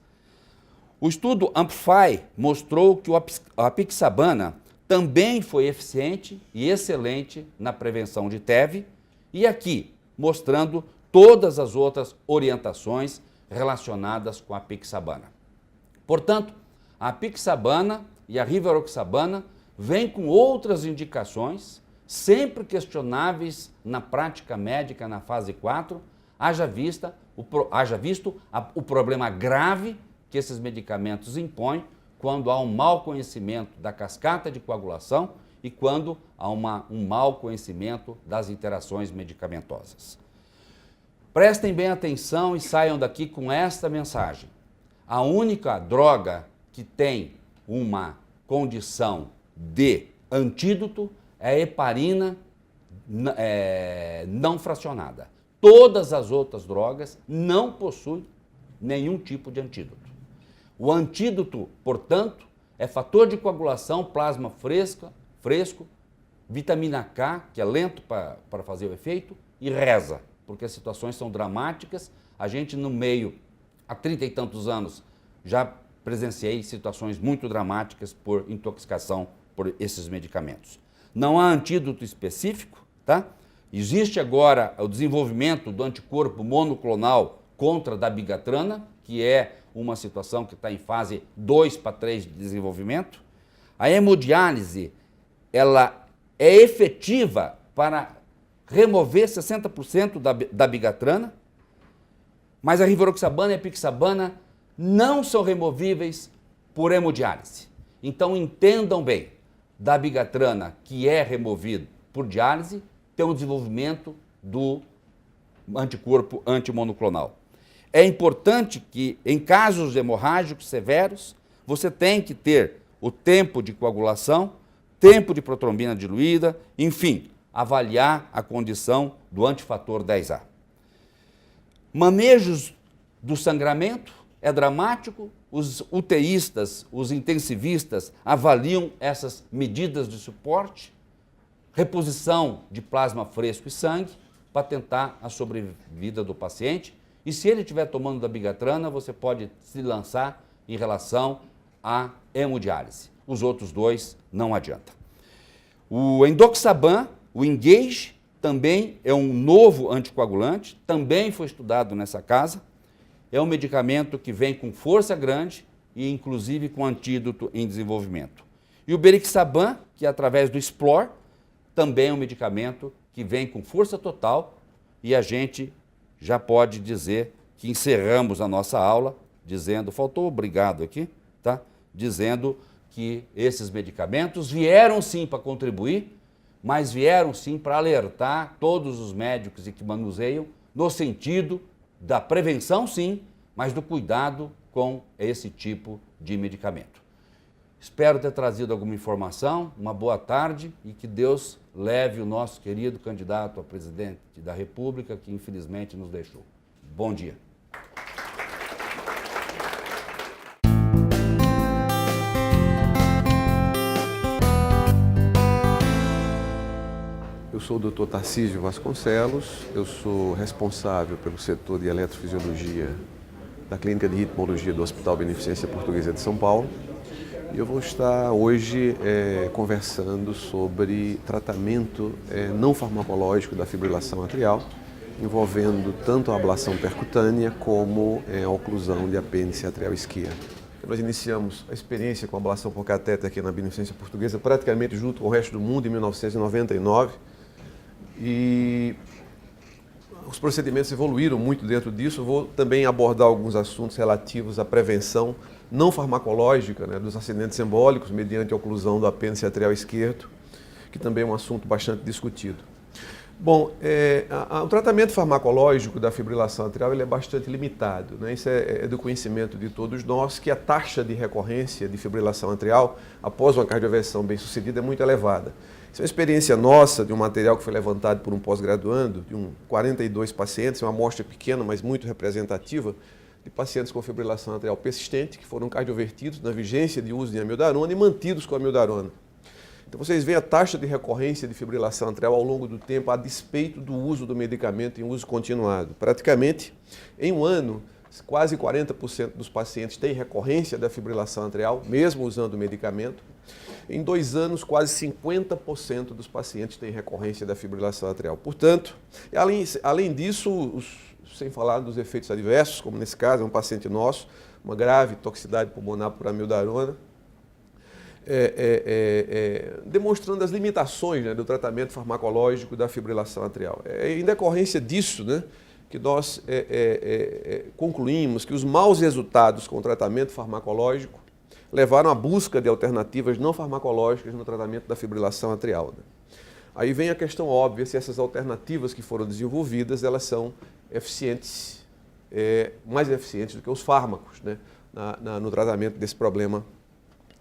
O estudo Amplify mostrou que a apixabana também foi eficiente e excelente na prevenção de TEV, e aqui mostrando todas as outras orientações relacionadas com a apixabana. Portanto, a apixabana e a rivaroxabana vêm com outras indicações, sempre questionáveis na prática médica na fase 4, haja visto o problema grave que esses medicamentos impõem quando há um mau conhecimento da cascata de coagulação e quando há um mau conhecimento das interações medicamentosas. Prestem bem atenção e saiam daqui com esta mensagem. A única droga que tem uma condição de antídoto é a heparina não fracionada. Todas as outras drogas não possuem nenhum tipo de antídoto. O antídoto, portanto, é fator de coagulação, plasma fresco, vitamina K, que é lento para fazer o efeito, e reza, porque as situações são dramáticas. A gente, no meio, há 30 e tantos anos, já presenciei situações muito dramáticas por intoxicação por esses medicamentos. Não há antídoto específico, tá? Existe agora o desenvolvimento do anticorpo monoclonal contra a dabigatrana, que é uma situação que está em fase 2 para 3 de desenvolvimento. A hemodiálise, ela é efetiva para remover 60% da dabigatrana, mas a rivaroxabana e a apixabana não são removíveis por hemodiálise. Então entendam bem, dabigatrana, que é removido por diálise, tem um desenvolvimento do anticorpo antimonoclonal. É importante que, em casos hemorrágicos severos, você tem que ter o tempo de coagulação, tempo de protrombina diluída, enfim, avaliar a condição do antifator 10A. Manejos do sangramento é dramático, os UTIstas, os intensivistas avaliam essas medidas de suporte, reposição de plasma fresco e sangue para tentar a sobrevida do paciente. E se ele estiver tomando dabigatrana, você pode se lançar em relação à hemodiálise. Os outros dois não adianta. O endoxaban, o Engage, também é um novo anticoagulante, também foi estudado nessa casa. É um medicamento que vem com força grande e inclusive com antídoto em desenvolvimento. E o berixaban, que através do Explore, também é um medicamento que vem com força total e a gente já pode dizer que encerramos a nossa aula dizendo, faltou obrigado aqui, tá? Dizendo que esses medicamentos vieram sim para contribuir, mas vieram sim para alertar todos os médicos que manuseiam no sentido da prevenção sim, mas do cuidado com esse tipo de medicamento. Espero ter trazido alguma informação, uma boa tarde e que Deus leve o nosso querido candidato a presidente da República, que infelizmente nos deixou. Bom dia. Eu sou o Dr. Tarcísio Vasconcelos, eu sou responsável pelo setor de eletrofisiologia da Clínica de Ritmologia do Hospital Beneficência Portuguesa de São Paulo. E eu vou estar hoje conversando sobre tratamento não farmacológico da fibrilação atrial, envolvendo tanto a ablação percutânea como a oclusão de apêndice atrial esquerdo. Nós iniciamos a experiência com a ablação por catéter aqui na Beneficência Portuguesa praticamente junto com o resto do mundo em 1999 e os procedimentos evoluíram muito dentro disso. Eu vou também abordar alguns assuntos relativos à prevenção não farmacológica, né, dos acidentes embólicos mediante a oclusão do apêndice atrial esquerdo, que também é um assunto bastante discutido. Bom, o tratamento farmacológico da fibrilação atrial ele é bastante limitado, né? Isso é do conhecimento de todos nós, que a taxa de recorrência de fibrilação atrial após uma cardioversão bem-sucedida é muito elevada. Isso é uma experiência nossa de um material que foi levantado por um pós-graduando, de 42 pacientes, uma amostra pequena, mas muito representativa, de pacientes com fibrilação atrial persistente, que foram cardiovertidos na vigência de uso de amiodarona e mantidos com amiodarona. Então vocês veem a taxa de recorrência de fibrilação atrial ao longo do tempo, a despeito do uso do medicamento em uso continuado. Praticamente, em um ano, quase 40% dos pacientes têm recorrência da fibrilação atrial, mesmo usando o medicamento. Em 2 anos, quase 50% dos pacientes têm recorrência da fibrilação atrial. Portanto, além disso, sem falar dos efeitos adversos, como nesse caso, é um paciente nosso, uma grave toxicidade pulmonar por amiodarona, demonstrando as limitações, né, do tratamento farmacológico da fibrilação atrial. Em decorrência disso, né, que nós concluímos que os maus resultados com o tratamento farmacológico levaram à busca de alternativas não farmacológicas no tratamento da fibrilação atrial, né. Aí vem a questão óbvia, se essas alternativas que foram desenvolvidas, elas são eficientes, mais eficientes do que os fármacos, né, no tratamento desse problema.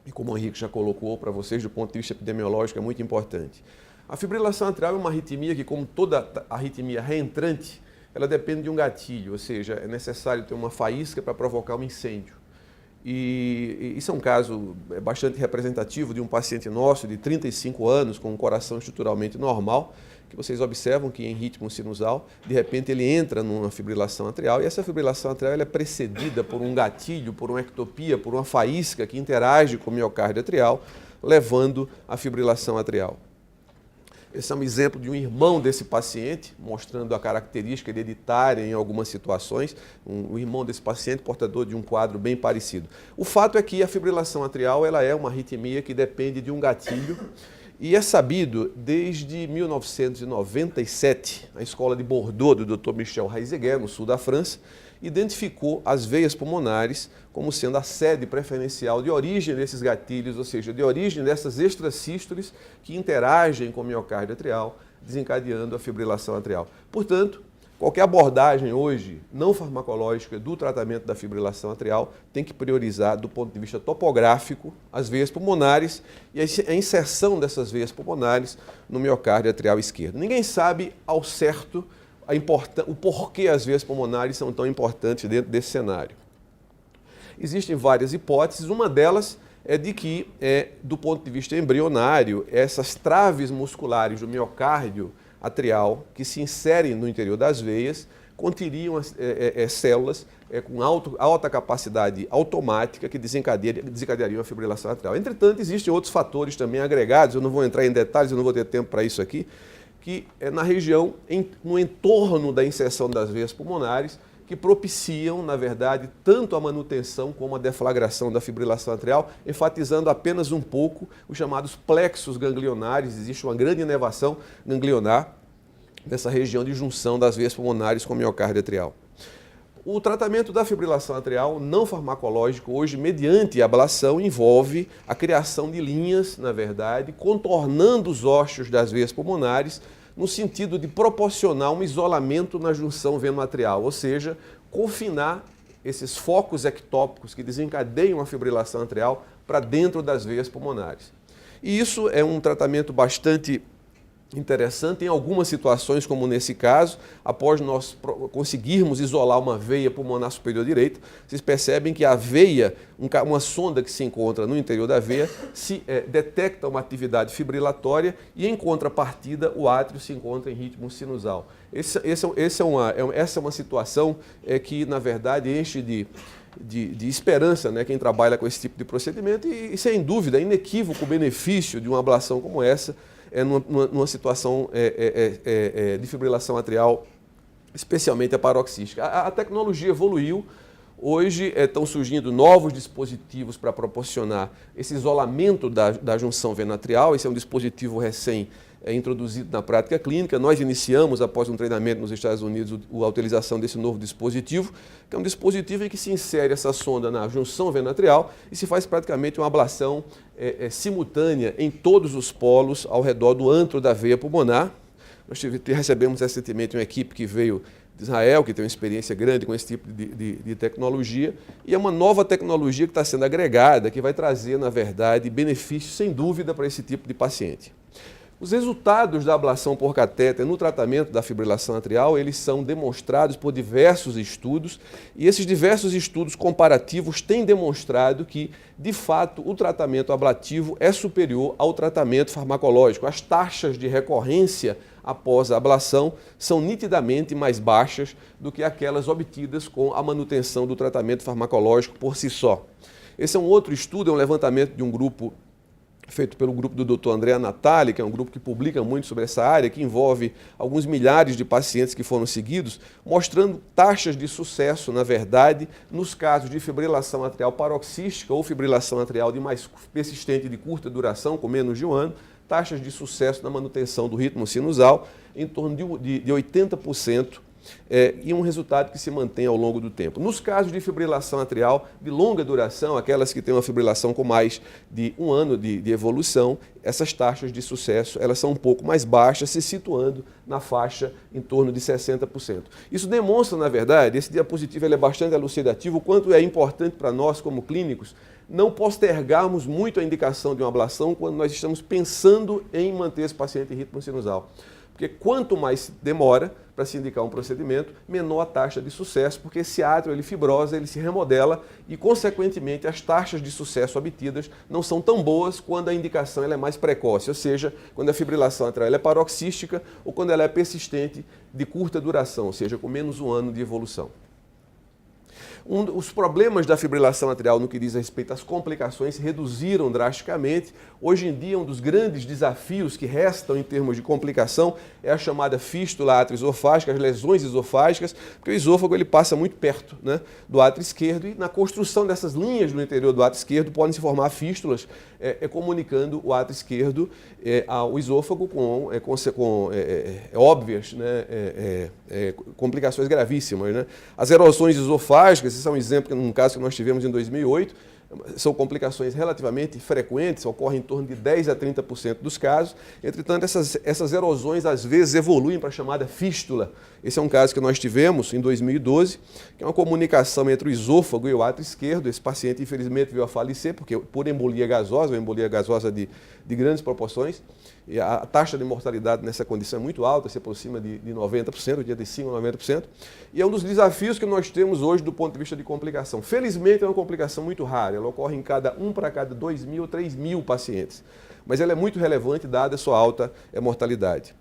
E como o Henrique já colocou para vocês, do ponto de vista epidemiológico, é muito importante. A fibrilação atrial é uma arritmia que, como toda arritmia reentrante, ela depende de um gatilho, ou seja, é necessário ter uma faísca para provocar um incêndio. E isso é um caso bastante representativo de um paciente nosso de 35 anos, com um coração estruturalmente normal, que vocês observam que em ritmo sinusal, de repente ele entra numa fibrilação atrial e essa fibrilação atrial ela é precedida por um gatilho, por uma ectopia, por uma faísca que interage com o miocárdio atrial, levando à fibrilação atrial. Esse é um exemplo de um irmão desse paciente, mostrando a característica hereditária em algumas situações. O irmão desse paciente portador de um quadro bem parecido. O fato é que a fibrilação atrial ela é uma arritmia que depende de um gatilho e é sabido desde 1997, a escola de Bordeaux do Dr. Michel Heiseguer, no sul da França, identificou as veias pulmonares como sendo a sede preferencial de origem desses gatilhos, ou seja, de origem dessas extrasístoles que interagem com o miocárdio atrial, desencadeando a fibrilação atrial. Portanto, qualquer abordagem hoje não farmacológica do tratamento da fibrilação atrial tem que priorizar, do ponto de vista topográfico, as veias pulmonares e a inserção dessas veias pulmonares no miocárdio atrial esquerdo. Ninguém sabe ao certo o porquê as veias pulmonares são tão importantes dentro desse cenário. Existem várias hipóteses, uma delas é de que, do ponto de vista embrionário, essas traves musculares do miocárdio atrial que se inserem no interior das veias conteriam células com alta capacidade automática que desencadeariam a fibrilação atrial. Entretanto, existem outros fatores também agregados, eu não vou entrar em detalhes, eu não vou ter tempo para isso aqui, que é na região, no entorno da inserção das veias pulmonares, que propiciam, na verdade, tanto a manutenção como a deflagração da fibrilação atrial, enfatizando apenas um pouco os chamados plexos ganglionares. Existe uma grande inervação ganglionar nessa região de junção das veias pulmonares com o miocárdio atrial. O tratamento da fibrilação atrial não farmacológico hoje, mediante ablação, envolve a criação de linhas, na verdade, contornando os ósseos das veias pulmonares, no sentido de proporcionar um isolamento na junção veno-atrial, ou seja, confinar esses focos ectópicos que desencadeiam a fibrilação atrial para dentro das veias pulmonares. E isso é um tratamento bastante interessante em algumas situações, como nesse caso, após nós conseguirmos isolar uma veia pulmonar superior direita, vocês percebem que a veia, uma sonda que se encontra no interior da veia, detecta uma atividade fibrilatória e, em contrapartida, o átrio se encontra em ritmo sinusal. Essa é uma situação que, na verdade, enche de esperança, né, quem trabalha com esse tipo de procedimento e, sem dúvida, é inequívoco o benefício de uma ablação como essa, numa situação de fibrilação atrial, especialmente a paroxística. A tecnologia evoluiu, hoje estão surgindo novos dispositivos para proporcionar esse isolamento da junção veno-atrial. Esse é um dispositivo introduzido na prática clínica. Nós iniciamos, após um treinamento nos Estados Unidos, a utilização desse novo dispositivo, que é um dispositivo em que se insere essa sonda na junção veno-atrial e se faz praticamente uma ablação simultânea em todos os polos ao redor do antro da veia pulmonar. Nós recebemos recentemente uma equipe que veio de Israel, que tem uma experiência grande com esse tipo de tecnologia, e é uma nova tecnologia que está sendo agregada, que vai trazer, na verdade, benefícios, sem dúvida, para esse tipo de paciente. Os resultados da ablação por catéter no tratamento da fibrilação atrial, eles são demonstrados por diversos estudos, e esses diversos estudos comparativos têm demonstrado que, de fato, o tratamento ablativo é superior ao tratamento farmacológico. As taxas de recorrência após a ablação são nitidamente mais baixas do que aquelas obtidas com a manutenção do tratamento farmacológico por si só. Esse é um outro estudo, é um levantamento de um grupo feito pelo grupo do Dr. Andrea Natali, que é um grupo que publica muito sobre essa área, que envolve alguns milhares de pacientes que foram seguidos, mostrando taxas de sucesso, na verdade, nos casos de fibrilação atrial paroxística ou fibrilação atrial de mais persistente de curta duração, com menos de um ano, taxas de sucesso na manutenção do ritmo sinusal em torno de 80%, e um resultado que se mantém ao longo do tempo. Nos casos de fibrilação atrial de longa duração, aquelas que têm uma fibrilação com mais de um ano de evolução, essas taxas de sucesso elas são um pouco mais baixas, se situando na faixa em torno de 60%. Isso demonstra, na verdade, esse diapositivo ele é bastante elucidativo, o quanto é importante para nós, como clínicos, não postergarmos muito a indicação de uma ablação quando nós estamos pensando em manter esse paciente em ritmo sinusal. Porque quanto mais demora para se indicar um procedimento, menor a taxa de sucesso, porque esse átrio ele fibrosa, ele se remodela e, consequentemente, as taxas de sucesso obtidas não são tão boas quando a indicação ela é mais precoce, ou seja, quando a fibrilação atrial ela é paroxística ou quando ela é persistente de curta duração, ou seja, com menos um ano de evolução. Os problemas da fibrilação atrial no que diz respeito às complicações se reduziram drasticamente. Hoje em dia, um dos grandes desafios que restam em termos de complicação é a chamada fístula átrio-esofágica, as lesões esofágicas, porque o esôfago ele passa muito perto, né, do átrio esquerdo e na construção dessas linhas no interior do átrio esquerdo podem se formar fístulas comunicando o átrio esquerdo ao esôfago com óbvias, né, complicações gravíssimas, né? As erosões esofágicas, esse é um exemplo, num caso que nós tivemos em 2008, são complicações relativamente frequentes, ocorrem em torno de 10 a 30% dos casos. Entretanto, essas erosões às vezes evoluem para a chamada fístula. Esse é um caso que nós tivemos em 2012, que é uma comunicação entre o esôfago e o átrio esquerdo. Esse paciente, infelizmente, veio a falecer por embolia gasosa, uma embolia gasosa de grandes proporções. E a taxa de mortalidade nessa condição é muito alta, se aproxima de 90%, 85% a 90%. E é um dos desafios que nós temos hoje do ponto de vista de complicação. Felizmente é uma complicação muito rara, ela ocorre para cada 2.000, 3.000 pacientes. Mas ela é muito relevante dada a sua alta mortalidade.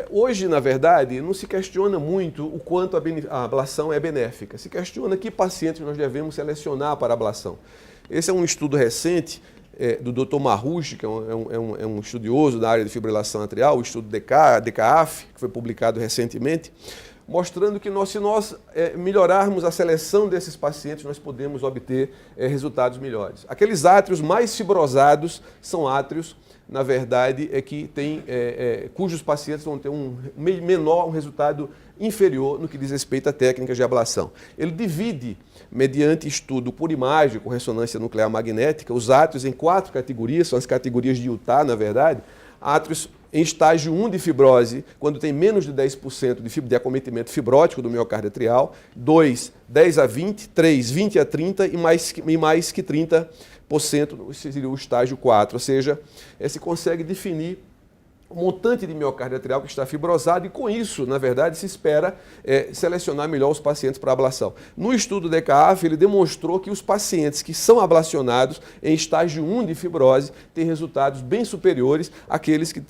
Hoje, na verdade, não se questiona muito o quanto a ablação é benéfica. Se questiona que pacientes nós devemos selecionar para a ablação. Esse é um estudo recente do Dr. Marrucci, que é um estudioso da área de fibrilação atrial, o estudo DECAAF, que foi publicado recentemente, mostrando que se nós melhorarmos a seleção desses pacientes, nós podemos obter resultados melhores. Aqueles átrios mais fibrosados são átrios, na verdade, cujos pacientes vão ter um resultado inferior no que diz respeito a técnicas de ablação. Ele divide, mediante estudo por imagem com ressonância nuclear magnética, os átrios em 4 categorias, são as categorias de Utah, na verdade. Átrios em estágio 1 de fibrose, quando tem menos de 10% de acometimento fibrótico do miocárdio atrial, 2, 10 a 20, 3, 20 a 30 e mais que 30% seria o estágio 4, ou seja, se consegue definir o montante de miocárdio atrial que está fibrosado e com isso, na verdade, se espera selecionar melhor os pacientes para ablação. No estudo DECAAF, ele demonstrou que os pacientes que são ablacionados em estágio 1 de fibrose têm resultados bem superiores àqueles que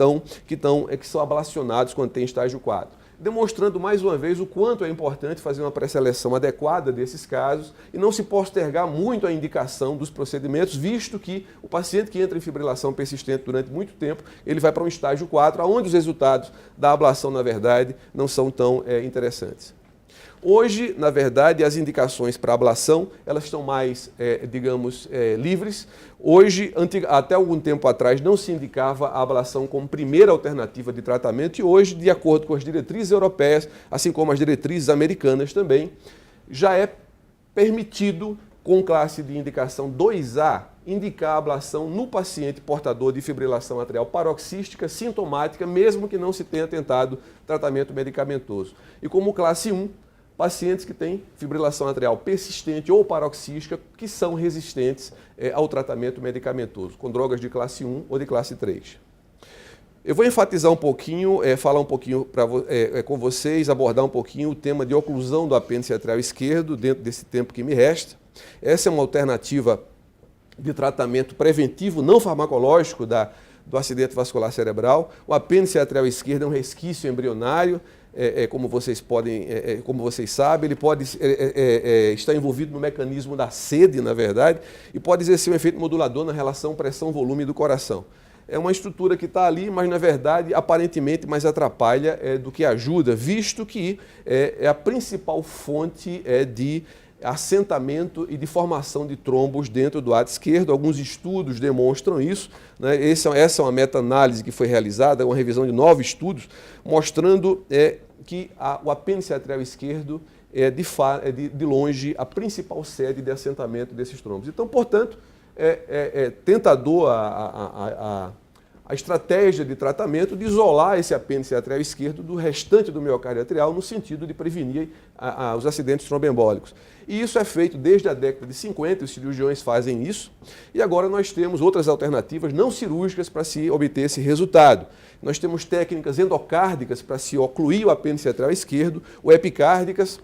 são ablacionados quando tem estágio 4. Demonstrando mais uma vez o quanto é importante fazer uma pré-seleção adequada desses casos e não se postergar muito a indicação dos procedimentos, visto que o paciente que entra em fibrilação persistente durante muito tempo, ele vai para um estágio 4, onde os resultados da ablação, na verdade, não são tão interessantes. Hoje, na verdade, as indicações para ablação, elas estão mais, livres. Hoje, até algum tempo atrás, não se indicava a ablação como primeira alternativa de tratamento e hoje, de acordo com as diretrizes europeias, assim como as diretrizes americanas também, já é permitido, com classe de indicação 2A, indicar a ablação no paciente portador de fibrilação atrial paroxística sintomática, mesmo que não se tenha tentado tratamento medicamentoso. E como classe 1, pacientes que têm fibrilação atrial persistente ou paroxística que são resistentes ao tratamento medicamentoso, com drogas de classe 1 ou de classe 3. Eu vou enfatizar um pouquinho, falar um pouquinho com vocês, abordar um pouquinho o tema de oclusão do apêndice atrial esquerdo dentro desse tempo que me resta. Essa é uma alternativa de tratamento preventivo não farmacológico do acidente vascular cerebral. O apêndice atrial esquerdo é um resquício embrionário, como vocês sabem, ele pode estar envolvido no mecanismo da sede, na verdade, e pode exercer um efeito modulador na relação pressão-volume do coração. É uma estrutura que está ali, mas na verdade, aparentemente, mais atrapalha do que ajuda, visto que é a principal fonte de assentamento e de formação de trombos dentro do átrio esquerdo. Alguns estudos demonstram isso, né? Essa é uma meta-análise que foi realizada, uma revisão de 9 estudos, mostrando que o apêndice atrial esquerdo é de longe a principal sede de assentamento desses trombos. Então, portanto, tentador a estratégia de tratamento de isolar esse apêndice atrial esquerdo do restante do miocárdio atrial no sentido de prevenir os acidentes tromboembólicos. E isso é feito desde a década de 50, os cirurgiões fazem isso, e agora nós temos outras alternativas não cirúrgicas para se obter esse resultado. Nós temos técnicas endocárdicas para se ocluir o apêndice atrial esquerdo, ou epicárdicas,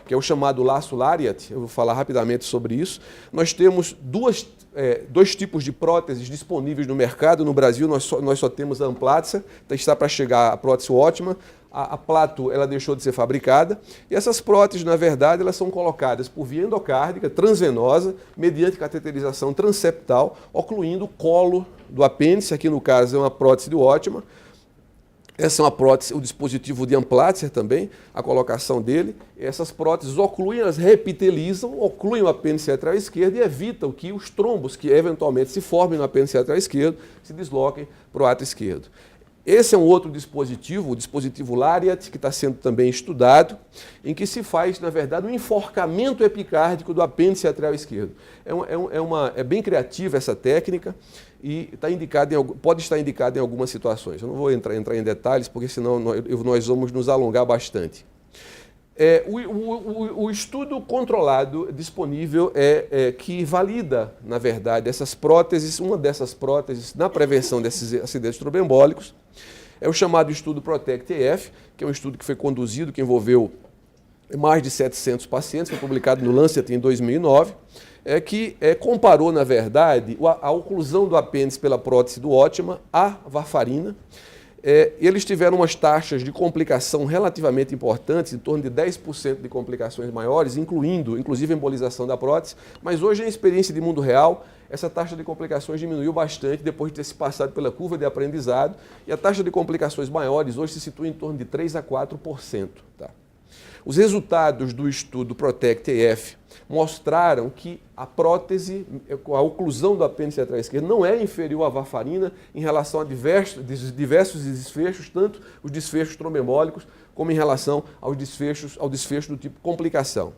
que é o chamado laço Lariat. Eu vou falar rapidamente sobre isso. Nós temos dois tipos de próteses disponíveis no mercado. No Brasil, nós só temos a Amplatzer, está para chegar a prótese Ótima. A Plato, ela deixou de ser fabricada, e essas próteses, na verdade, elas são colocadas por via endocárdica, transvenosa, mediante cateterização transeptal, ocluindo o colo do apêndice. Aqui no caso é uma prótese do Ótima. Essa é uma prótese, o dispositivo de Amplatzer também, a colocação dele. Essas próteses ocluem, elas repitelizam, ocluem o apêndice lateral esquerdo e evitam que os trombos que eventualmente se formem no apêndice lateral esquerdo se desloquem para o átrio esquerdo. Esse é um outro dispositivo, o dispositivo Lariat, que está sendo também estudado, em que se faz, na verdade, um enforcamento epicárdico do apêndice atrial esquerdo. É bem criativa essa técnica e pode estar indicada em algumas situações. Eu não vou entrar em detalhes, porque senão nós vamos nos alongar bastante. O estudo controlado disponível que valida, na verdade, essas próteses, uma dessas próteses na prevenção desses acidentes tromboembólicos, é o chamado estudo PROTECT-EF, que é um estudo que foi conduzido, que envolveu mais de 700 pacientes, foi publicado no Lancet em 2009, que comparou, na verdade, a oclusão do apêndice pela prótese do Ótima à varfarina. Eles tiveram umas taxas de complicação relativamente importantes, em torno de 10% de complicações maiores, inclusive embolização da prótese, mas hoje, em experiência de mundo real, essa taxa de complicações diminuiu bastante depois de ter se passado pela curva de aprendizado, e a taxa de complicações maiores hoje se situa em torno de 3% a 4%. Tá? Os resultados do estudo PROTECT-EF mostraram que a prótese, a oclusão do apêndice atrial esquerdo não é inferior à varfarina em relação a diversos desfechos, tanto os desfechos tromboembólicos como em relação ao desfecho do tipo complicação.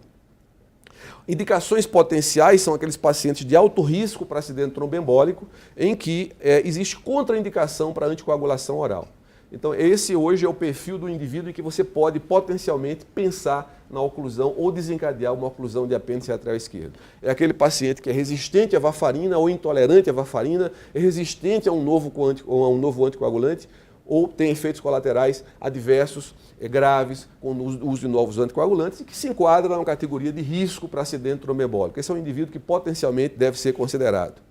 Indicações potenciais são aqueles pacientes de alto risco para acidente tromboembólico em que existe contraindicação para anticoagulação oral. Então, esse hoje é o perfil do indivíduo em que você pode potencialmente pensar na oclusão ou desencadear uma oclusão de apêndice atrial esquerdo. É aquele paciente que é resistente à varfarina ou intolerante à varfarina, é resistente a um novo anticoagulante ou tem efeitos colaterais adversos, graves, com o uso de novos anticoagulantes e que se enquadra numa categoria de risco para acidente tromboembólico. Esse é um indivíduo que potencialmente deve ser considerado.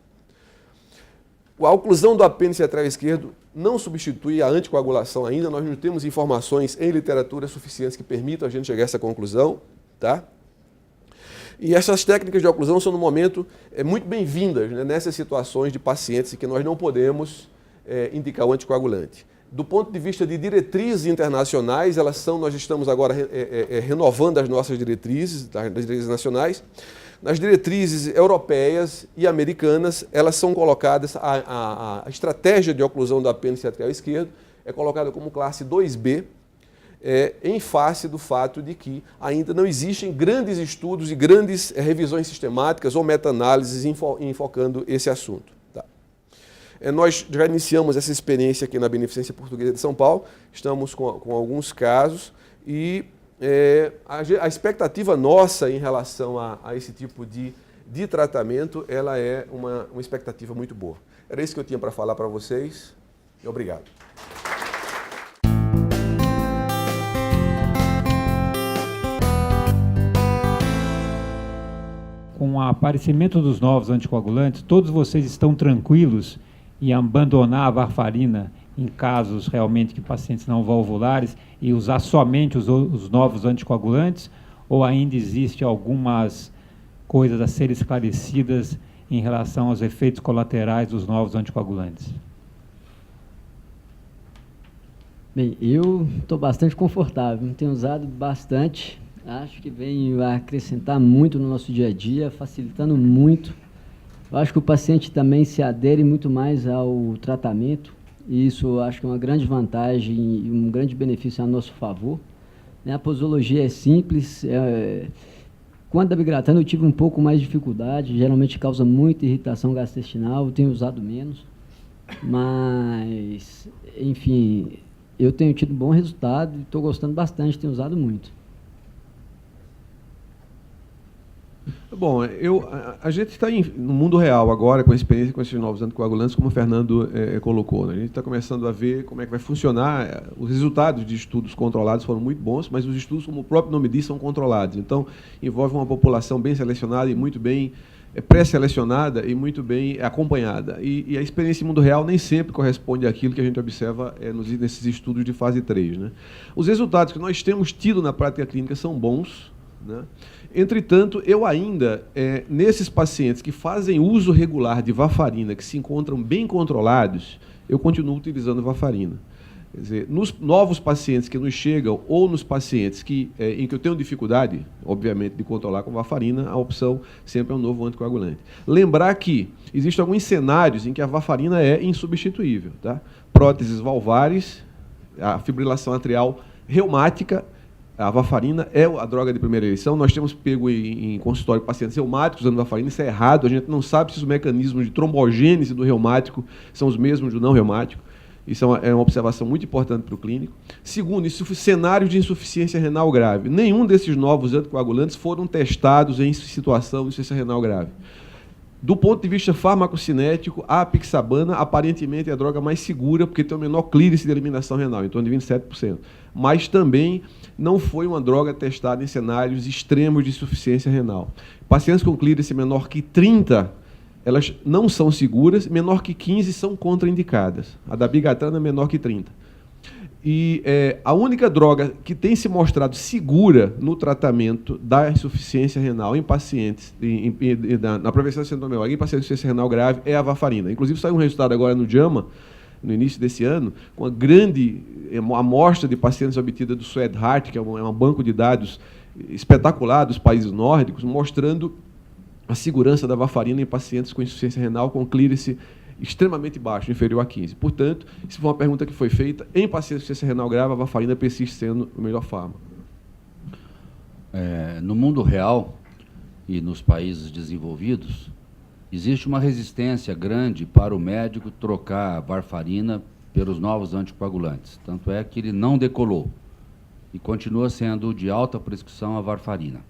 A oclusão do apêndice atrial esquerdo não substitui a anticoagulação ainda, nós não temos informações em literatura suficientes que permitam a gente chegar a essa conclusão, tá? E essas técnicas de oclusão são, no momento, muito bem-vindas, né, nessas situações de pacientes em que nós não podemos indicar o anticoagulante. Do ponto de vista de diretrizes internacionais, nós estamos agora renovando as nossas diretrizes, das diretrizes nacionais. Nas diretrizes europeias e americanas, elas são colocadas, a estratégia de oclusão do apêndice atrial esquerdo é colocada como classe 2B, em face do fato de que ainda não existem grandes estudos e grandes revisões sistemáticas ou meta-análises enfocando esse assunto. Tá? Nós já iniciamos essa experiência aqui na Beneficência Portuguesa de São Paulo, estamos com alguns casos e a expectativa nossa em relação a esse tipo de tratamento, ela é uma expectativa muito boa. Era isso que eu tinha para falar para vocês. Obrigado. Com o aparecimento dos novos anticoagulantes, todos vocês estão tranquilos em abandonar a varfarina em casos realmente que pacientes não valvulares e usar somente os novos anticoagulantes, ou ainda existe algumas coisas a serem esclarecidas em relação aos efeitos colaterais dos novos anticoagulantes? Bem, eu estou bastante confortável, tenho usado bastante, acho que vem acrescentar muito no nosso dia a dia, facilitando muito. Eu acho que o paciente também se adere muito mais ao tratamento, e isso eu acho que é uma grande vantagem e um grande benefício a nosso favor. A posologia é simples, quando a bigratana eu tive um pouco mais de dificuldade, geralmente causa muita irritação gastrointestinal, eu tenho usado menos, mas, enfim, eu tenho tido bom resultado e estou gostando bastante, tenho usado muito. Bom, a gente está no mundo real agora, com a experiência com esses novos anticoagulantes, como o Fernando colocou. Né? A gente está começando a ver como é que vai funcionar. Os resultados de estudos controlados foram muito bons, mas os estudos, como o próprio nome diz, são controlados. Então, envolve uma população bem selecionada e muito bem pré-selecionada e muito bem acompanhada. E a experiência em mundo real nem sempre corresponde àquilo que a gente observa nesses estudos de fase 3. Né? Os resultados que nós temos tido na prática clínica são bons, né? Entretanto, eu ainda, nesses pacientes que fazem uso regular de varfarina, que se encontram bem controlados, eu continuo utilizando varfarina. Quer dizer, nos novos pacientes que nos chegam, ou nos pacientes em que eu tenho dificuldade, obviamente, de controlar com varfarina, a opção sempre é um novo anticoagulante. Lembrar que existem alguns cenários em que a varfarina é insubstituível. Tá? Próteses valvares, a fibrilação atrial reumática, a varfarina é a droga de primeira eleição. Nós temos pego em consultório pacientes reumáticos usando varfarina, isso é errado. A gente não sabe se os mecanismos de trombogênese do reumático são os mesmos do não reumático. Isso é uma observação muito importante para o clínico. Segundo, cenários de insuficiência renal grave. Nenhum desses novos anticoagulantes foram testados em situação de insuficiência renal grave. Do ponto de vista farmacocinético, a apixabana aparentemente é a droga mais segura, porque tem o menor clearance de eliminação renal, em torno de 27%. Mas também não foi uma droga testada em cenários extremos de insuficiência renal. Pacientes com clearance menor que 30, elas não são seguras, menor que 15 são contraindicadas. A dabigatran é menor que 30. E a única droga que tem se mostrado segura no tratamento da insuficiência renal em pacientes, na prevenção da síndrome aguda em pacientes com insuficiência renal grave, é a varfarina. Inclusive, saiu um resultado agora no JAMA, no início desse ano, com uma grande amostra de pacientes obtida do Swedheart, que é um banco de dados espetacular dos países nórdicos, mostrando a segurança da varfarina em pacientes com insuficiência renal com clearance extremamente baixo, inferior a 15. Portanto, isso foi uma pergunta que foi feita. Em pacientes com insuficiência renal grave, a varfarina persiste sendo o melhor fármaco. No mundo real e nos países desenvolvidos, existe uma resistência grande para o médico trocar a varfarina pelos novos anticoagulantes. Tanto é que ele não decolou e continua sendo de alta prescrição a varfarina.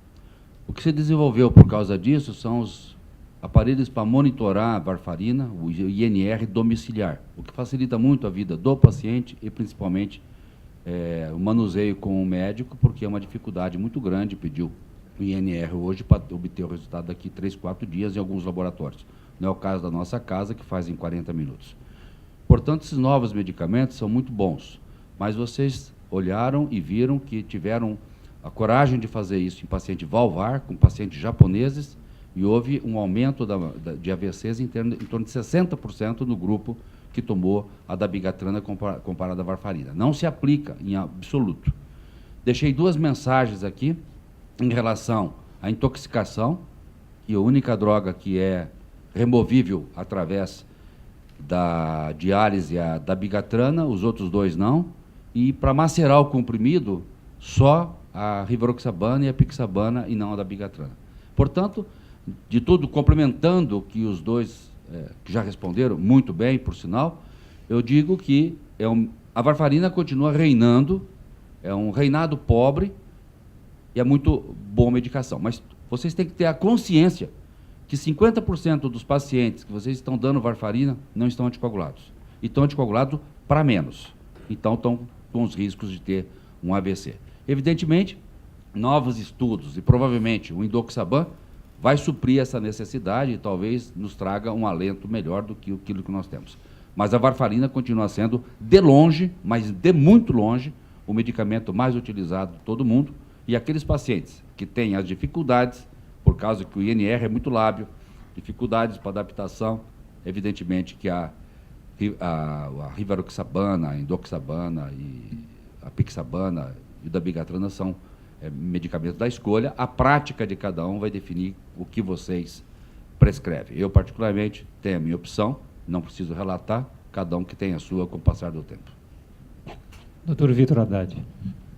O que se desenvolveu por causa disso são os aparelhos para monitorar a varfarina, o INR domiciliar, o que facilita muito a vida do paciente e, principalmente, o manuseio com o médico, porque é uma dificuldade muito grande pedir o INR hoje para obter o resultado daqui 3, 4 dias em alguns laboratórios. Não é o caso da nossa casa, que faz em 40 minutos. Portanto, esses novos medicamentos são muito bons, mas vocês olharam e viram que tiveram a coragem de fazer isso em paciente valvar, com pacientes japoneses, e houve um aumento de AVCs em torno de 60% no grupo que tomou a dabigatrana comparada à varfarina. Não se aplica em absoluto. Deixei 2 mensagens aqui em relação à intoxicação, que a única droga que é removível através da diálise é a dabigatrana, os outros 2 não. E para macerar o comprimido, só a rivaroxabana e a apixabana e não a dabigatrana. Portanto, de tudo, complementando que os 2 que já responderam muito bem, por sinal, eu digo que a varfarina continua reinando, é um reinado pobre e é muito boa medicação. Mas vocês têm que ter a consciência que 50% dos pacientes que vocês estão dando varfarina não estão anticoagulados. E estão anticoagulados para menos. Então, estão com os riscos de ter um AVC. Evidentemente, novos estudos e provavelmente o indoxaban vai suprir essa necessidade e talvez nos traga um alento melhor do que aquilo que nós temos. Mas a varfarina continua sendo, de longe, mas de muito longe, o medicamento mais utilizado de todo mundo. E aqueles pacientes que têm as dificuldades, por causa que o INR é muito lábil, dificuldades para adaptação, evidentemente que a rivaroxabana, a indoxabana e a apixabana e o dabigatrana são medicamentos da escolha. A prática de cada um vai definir o que vocês prescrevem. Eu, particularmente, tenho a minha opção, não preciso relatar, cada um que tem a sua com o passar do tempo. Doutor Vitor Haddad.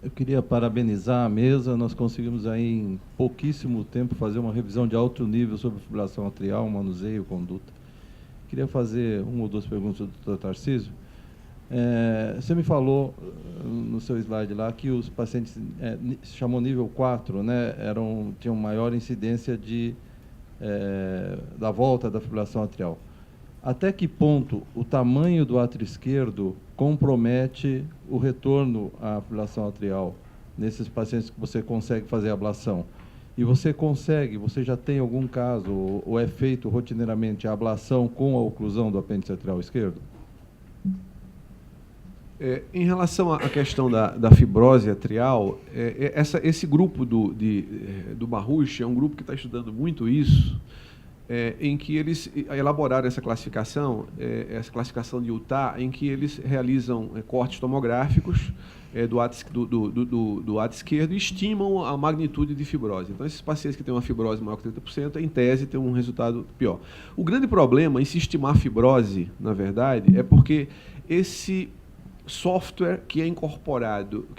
Eu queria parabenizar a mesa, nós conseguimos aí em pouquíssimo tempo fazer uma revisão de alto nível sobre fibrilação atrial, manuseio, conduta. Queria fazer 1 ou 2 perguntas ao doutor Tarcísio. Você me falou no seu slide lá que os pacientes, se chamou nível 4, né, tinham maior incidência de da volta da fibrilação atrial. Até que ponto o tamanho do átrio esquerdo compromete o retorno à fibrilação atrial nesses pacientes que você consegue fazer a ablação? E você já tem algum caso, ou é feito rotineiramente a ablação com a oclusão do apêndice atrial esquerdo? Em relação à questão da fibrose atrial, esse grupo do Marruch é um grupo que está estudando muito isso, em que eles elaboraram essa classificação de Utah, em que eles realizam cortes tomográficos do átrio esquerdo e estimam a magnitude de fibrose. Então, esses pacientes que têm uma fibrose maior que 30%, em tese, têm um resultado pior. O grande problema em se estimar fibrose, na verdade, é porque esse software que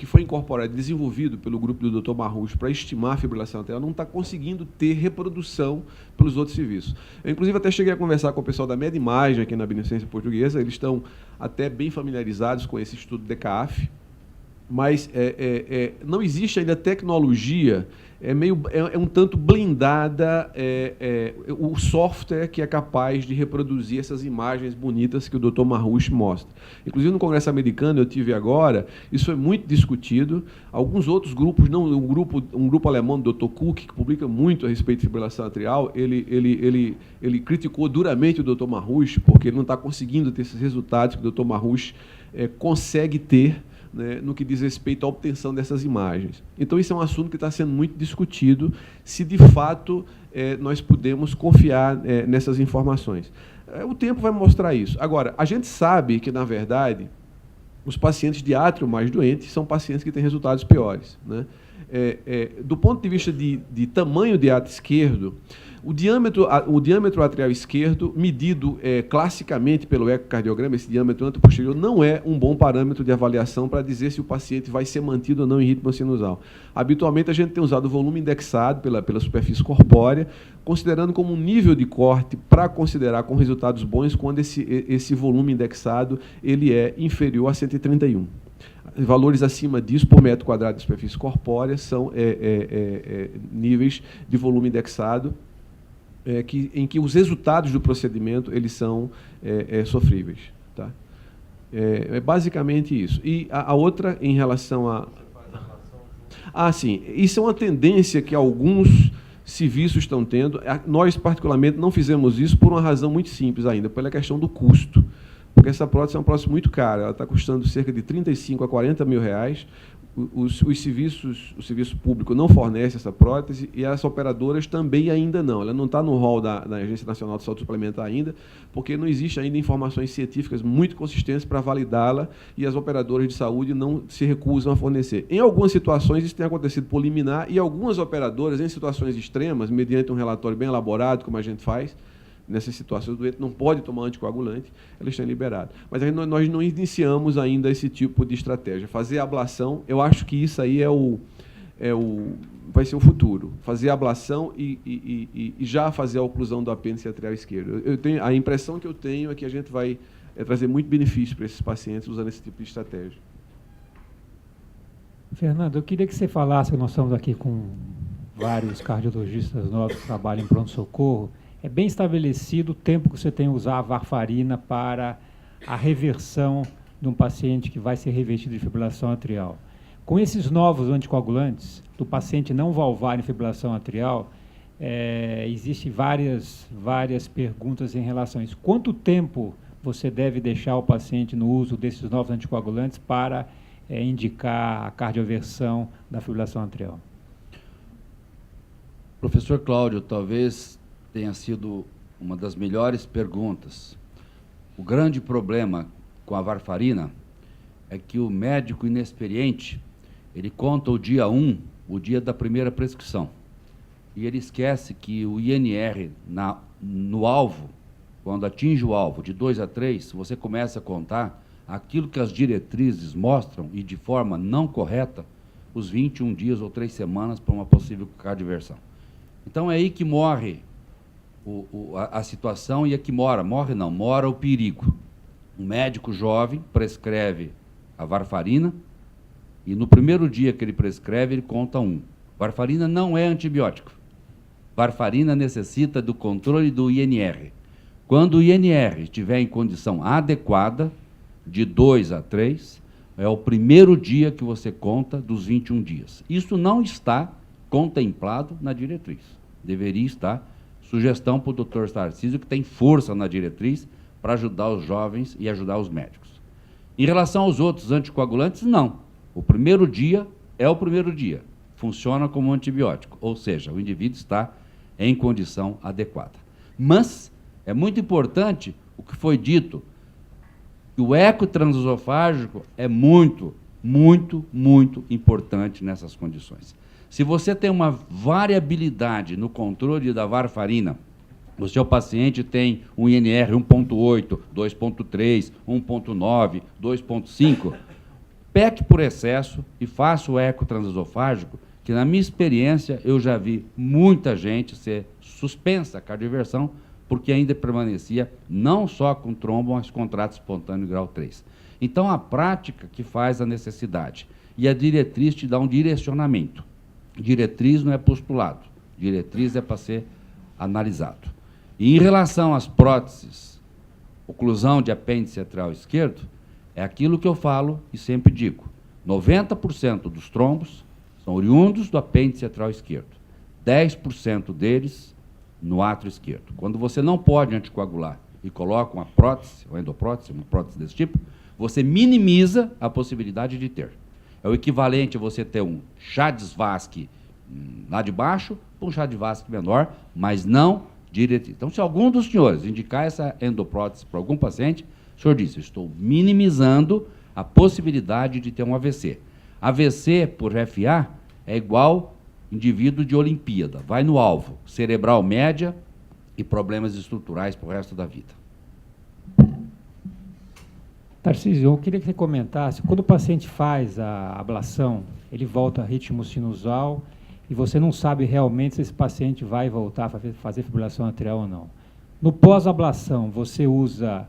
foi incorporado e desenvolvido pelo grupo do Dr. Marruch para estimar a fibrilação atrial não está conseguindo ter reprodução pelos outros serviços. Eu, inclusive, até cheguei a conversar com o pessoal da MedImagem aqui na Beneficência Portuguesa, eles estão até bem familiarizados com esse estudo DECAF, mas não existe ainda tecnologia, um tanto blindada o software que é capaz de reproduzir essas imagens bonitas que o Dr. Marruch mostra. Inclusive, no Congresso Americano, eu tive agora, isso foi muito discutido. Alguns outros grupos, um grupo alemão do Dr. Cook, que publica muito a respeito de fibrilação atrial, ele criticou duramente o Dr. Marruch, porque ele não está conseguindo ter esses resultados que o Dr. Marruch consegue ter, né, no que diz respeito à obtenção dessas imagens. Então, isso é um assunto que está sendo muito discutido, se de fato nós podemos confiar nessas informações. O tempo vai mostrar isso. Agora, a gente sabe que, na verdade, os pacientes de átrio mais doentes são pacientes que têm resultados piores, né? Do ponto de vista de tamanho de átrio esquerdo, o diâmetro atrial esquerdo, medido classicamente pelo ecocardiograma, esse diâmetro anteposterior, não é um bom parâmetro de avaliação para dizer se o paciente vai ser mantido ou não em ritmo sinusal. Habitualmente, a gente tem usado o volume indexado pela superfície corpórea, considerando como um nível de corte para considerar com resultados bons quando esse volume indexado ele é inferior a 131. Valores acima disso, por metro quadrado de superfície corpórea, são níveis de volume indexado em que os resultados do procedimento eles são sofríveis. Tá? É basicamente isso. E a outra, em relação a... sim. Isso é uma tendência que alguns serviços estão tendo. Nós, particularmente, não fizemos isso por uma razão muito simples ainda, pela questão do custo. Porque essa prótese é uma prótese muito cara, ela está custando cerca de 35 a 40 mil reais. O serviço público não fornece essa prótese e as operadoras também ainda não. Ela não está no rol da Agência Nacional de Saúde Suplementar ainda, porque não existe ainda informações científicas muito consistentes para validá-la e as operadoras de saúde não se recusam a fornecer. Em algumas situações, isso tem acontecido por liminar e algumas operadoras, em situações extremas, mediante um relatório bem elaborado, como a gente faz, nessas situações, o doente não pode tomar anticoagulante, elas estão liberadas. Mas nós não iniciamos ainda esse tipo de estratégia. Fazer a ablação, eu acho que isso aí vai ser o futuro. Fazer a ablação e já fazer a oclusão do apêndice atrial esquerdo. A impressão que eu tenho é que a gente vai trazer muito benefício para esses pacientes usando esse tipo de estratégia. Fernando, eu queria que você falasse, nós estamos aqui com vários cardiologistas nossos que trabalham em pronto-socorro. É bem estabelecido o tempo que você tem que usar a varfarina para a reversão de um paciente que vai ser revestido de fibrilação atrial. Com esses novos anticoagulantes, do paciente não valvar em fibrilação atrial, existem várias perguntas em relação a isso. Quanto tempo você deve deixar o paciente no uso desses novos anticoagulantes para indicar a cardioversão da fibrilação atrial? Professor Cláudio, talvez tenha sido uma das melhores perguntas. O grande problema com a varfarina é que o médico inexperiente, ele conta o dia 1, o dia da primeira prescrição. E ele esquece que o INR no alvo, quando atinge o alvo de 2 a 3, você começa a contar aquilo que as diretrizes mostram e de forma não correta, os 21 dias ou 3 semanas para uma possível cardioversão. Então é aí que morre a situação e aqui mora o perigo. Um médico jovem prescreve a varfarina e no primeiro dia que ele prescreve, ele conta 1. Varfarina não é antibiótico. Varfarina necessita do controle do INR. Quando o INR estiver em condição adequada, de 2 a 3, é o primeiro dia que você conta dos 21 dias. Isso não está contemplado na diretriz. Deveria estar. Sugestão para o doutor Tarcísio, que tem força na diretriz para ajudar os jovens e ajudar os médicos. Em relação aos outros anticoagulantes, não. O primeiro dia é o primeiro dia. Funciona como antibiótico, ou seja, o indivíduo está em condição adequada. Mas é muito importante o que foi dito, que o eco transesofágico é muito importante nessas condições. Se você tem uma variabilidade no controle da varfarina, o seu paciente tem um INR 1.8, 2.3, 1.9, 2.5, peque por excesso e faça o eco transesofágico, que na minha experiência eu já vi muita gente ser suspensa a cardioversão, porque ainda permanecia não só com trombo, mas com contrato espontâneo grau 3. Então, a prática que faz a necessidade. E a diretriz te dá um direcionamento. Diretriz não é postulado. Diretriz é para ser analisado. E em relação às próteses, oclusão de apêndice atrial esquerdo, é aquilo que eu falo e sempre digo. 90% dos trombos são oriundos do apêndice atrial esquerdo. 10% deles no átrio esquerdo. Quando você não pode anticoagular e coloca uma prótese, uma endoprótese, uma prótese desse tipo, você minimiza a possibilidade de ter. É o equivalente a você ter um Chades-Vasque lá de baixo para um Chades-Vasque menor, mas não diretriz. Então, se algum dos senhores indicar essa endoprótese para algum paciente, o senhor diz, eu estou minimizando a possibilidade de ter um AVC. AVC por FA é igual indivíduo de Olimpíada, vai no alvo, cerebral média e problemas estruturais para o resto da vida. Tarcísio, eu queria que você comentasse, quando o paciente faz a ablação, ele volta a ritmo sinusal e você não sabe realmente se esse paciente vai voltar a fazer fibrilação atrial ou não. No pós-ablação, você usa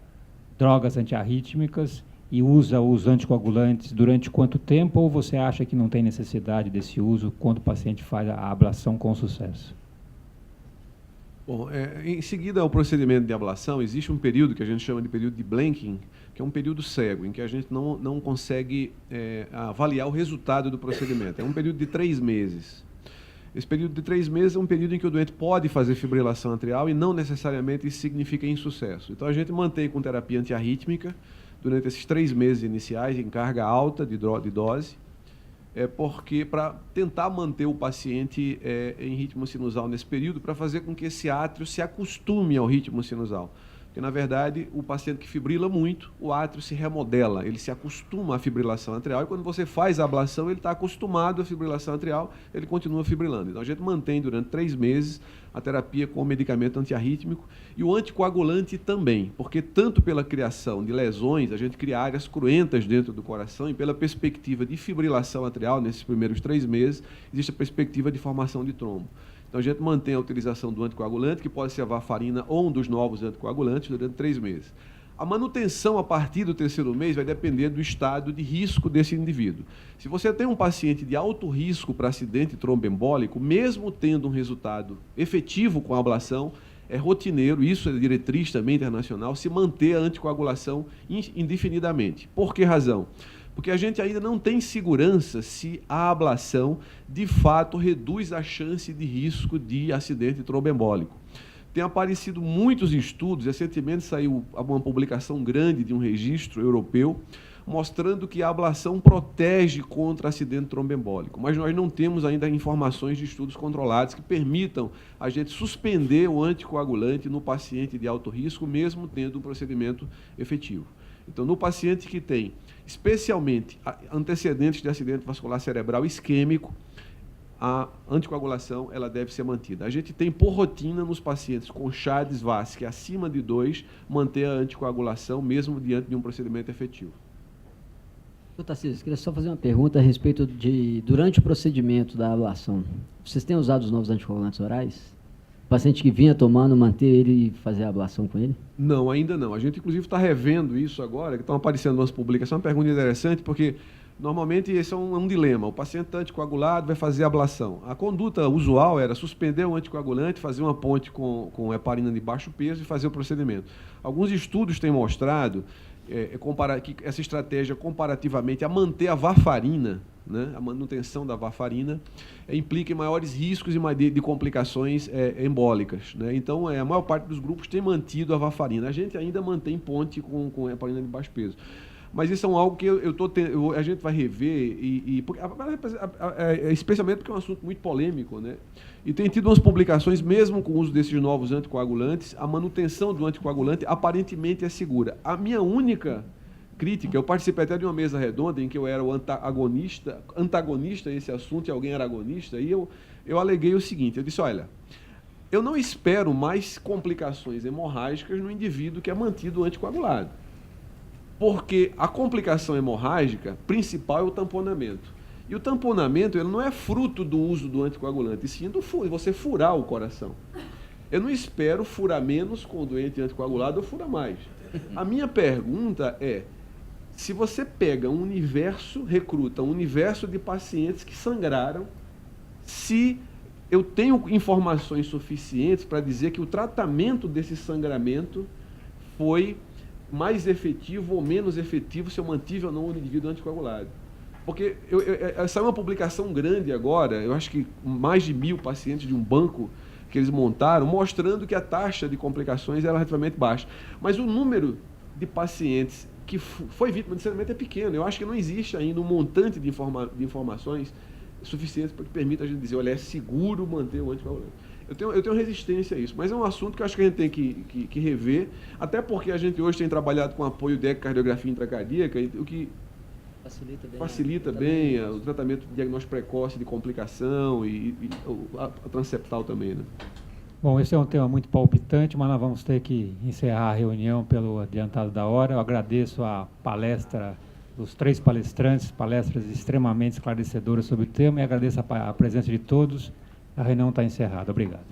drogas antiarrítmicas e usa os anticoagulantes durante quanto tempo, ou você acha que não tem necessidade desse uso quando o paciente faz a ablação com sucesso? Bom, em seguida ao procedimento de ablação, existe um período que a gente chama de período de blanking, que é um período cego, em que a gente não consegue avaliar o resultado do procedimento. É um período de 3 meses. Esse período de 3 meses é um período em que o doente pode fazer fibrilação atrial e não necessariamente isso significa insucesso. Então, a gente mantém com terapia antiarrítmica durante esses 3 meses iniciais, em carga alta de dose, porque para tentar manter o paciente em ritmo sinusal nesse período, para fazer com que esse átrio se acostume ao ritmo sinusal. Porque, na verdade, o paciente que fibrila muito, o átrio se remodela, ele se acostuma à fibrilação atrial, e quando você faz a ablação, ele está acostumado à fibrilação atrial, ele continua fibrilando. Então, a gente mantém durante 3 meses a terapia com o medicamento antiarrítmico e o anticoagulante também, porque tanto pela criação de lesões, a gente cria áreas cruentas dentro do coração, e pela perspectiva de fibrilação atrial, nesses primeiros 3 meses, existe a perspectiva de formação de trombo. Então, a gente mantém a utilização do anticoagulante, que pode ser a varfarina ou um dos novos anticoagulantes, durante 3 meses. A manutenção a partir do 3º mês vai depender do estado de risco desse indivíduo. Se você tem um paciente de alto risco para acidente tromboembólico, mesmo tendo um resultado efetivo com a ablação, é rotineiro, isso é diretriz também internacional, se manter a anticoagulação indefinidamente. Por que razão? Porque a gente ainda não tem segurança se a ablação, de fato, reduz a chance de risco de acidente tromboembólico. Tem aparecido muitos estudos, recentemente saiu uma publicação grande de um registro europeu, mostrando que a ablação protege contra acidente tromboembólico, mas nós não temos ainda informações de estudos controlados que permitam a gente suspender o anticoagulante no paciente de alto risco, mesmo tendo um procedimento efetivo. Então, no paciente que tem, especialmente, antecedentes de acidente vascular cerebral isquêmico, a anticoagulação ela deve ser mantida. A gente tem por rotina nos pacientes com Chades-Vasque acima de 2, manter a anticoagulação mesmo diante de um procedimento efetivo. Doutor Tarcísio, queria só fazer uma pergunta a respeito de, durante o procedimento da ablação, vocês têm usado os novos anticoagulantes orais? O paciente que vinha tomando, manter ele e fazer a ablação com ele? Não, ainda não. A gente, inclusive, está revendo isso agora, que estão aparecendo umas publicações. Uma pergunta interessante, porque Normalmente esse é um dilema. O paciente está anticoagulado, vai fazer ablação. A conduta usual era suspender o anticoagulante, fazer uma ponte com heparina de baixo peso e fazer o procedimento. Alguns estudos têm mostrado que essa estratégia, comparativamente a manter a varfarina, né, a manutenção da varfarina, implica em maiores riscos de complicações embólicas. Né? Então, a maior parte dos grupos tem mantido a varfarina. A gente ainda mantém ponte com heparina de baixo peso. Mas isso é algo que a gente vai rever, especialmente porque é um assunto muito polêmico, né? E tem tido umas publicações, mesmo com o uso desses novos anticoagulantes, a manutenção do anticoagulante aparentemente é segura. A minha única crítica, eu participei até de uma mesa redonda em que eu era o antagonista a esse assunto e alguém era agonista, e eu aleguei o seguinte, eu disse, olha, eu não espero mais complicações hemorrágicas no indivíduo que é mantido anticoagulado. Porque a complicação hemorrágica principal é o tamponamento. E o tamponamento ele não é fruto do uso do anticoagulante, e sim do você furar o coração. Eu não espero furar menos com o doente anticoagulado ou furar mais. A minha pergunta é, se você pega recruta um universo de pacientes que sangraram, se eu tenho informações suficientes para dizer que o tratamento desse sangramento foi mais efetivo ou menos efetivo se eu mantive ou não o indivíduo anticoagulado. Porque saiu uma publicação grande agora, eu acho que mais de 1.000 pacientes de um banco que eles montaram, mostrando que a taxa de complicações era relativamente baixa. Mas o número de pacientes que foi vítima de sangramento é pequeno. Eu acho que não existe ainda um montante de informações suficientes para que permita a gente dizer, olha, é seguro manter o anticoagulante. Eu tenho resistência a isso, mas é um assunto que eu acho que a gente tem que rever, até porque a gente hoje tem trabalhado com apoio de ecocardiografia intracardíaca, o que facilita bem o tratamento de diagnóstico precoce de complicação e a transeptal também. Né? Bom, esse é um tema muito palpitante, mas nós vamos ter que encerrar a reunião pelo adiantado da hora. Eu agradeço a palestra dos 3 palestrantes, palestras extremamente esclarecedoras sobre o tema, e agradeço a presença de todos. A reunião está encerrada. Obrigado.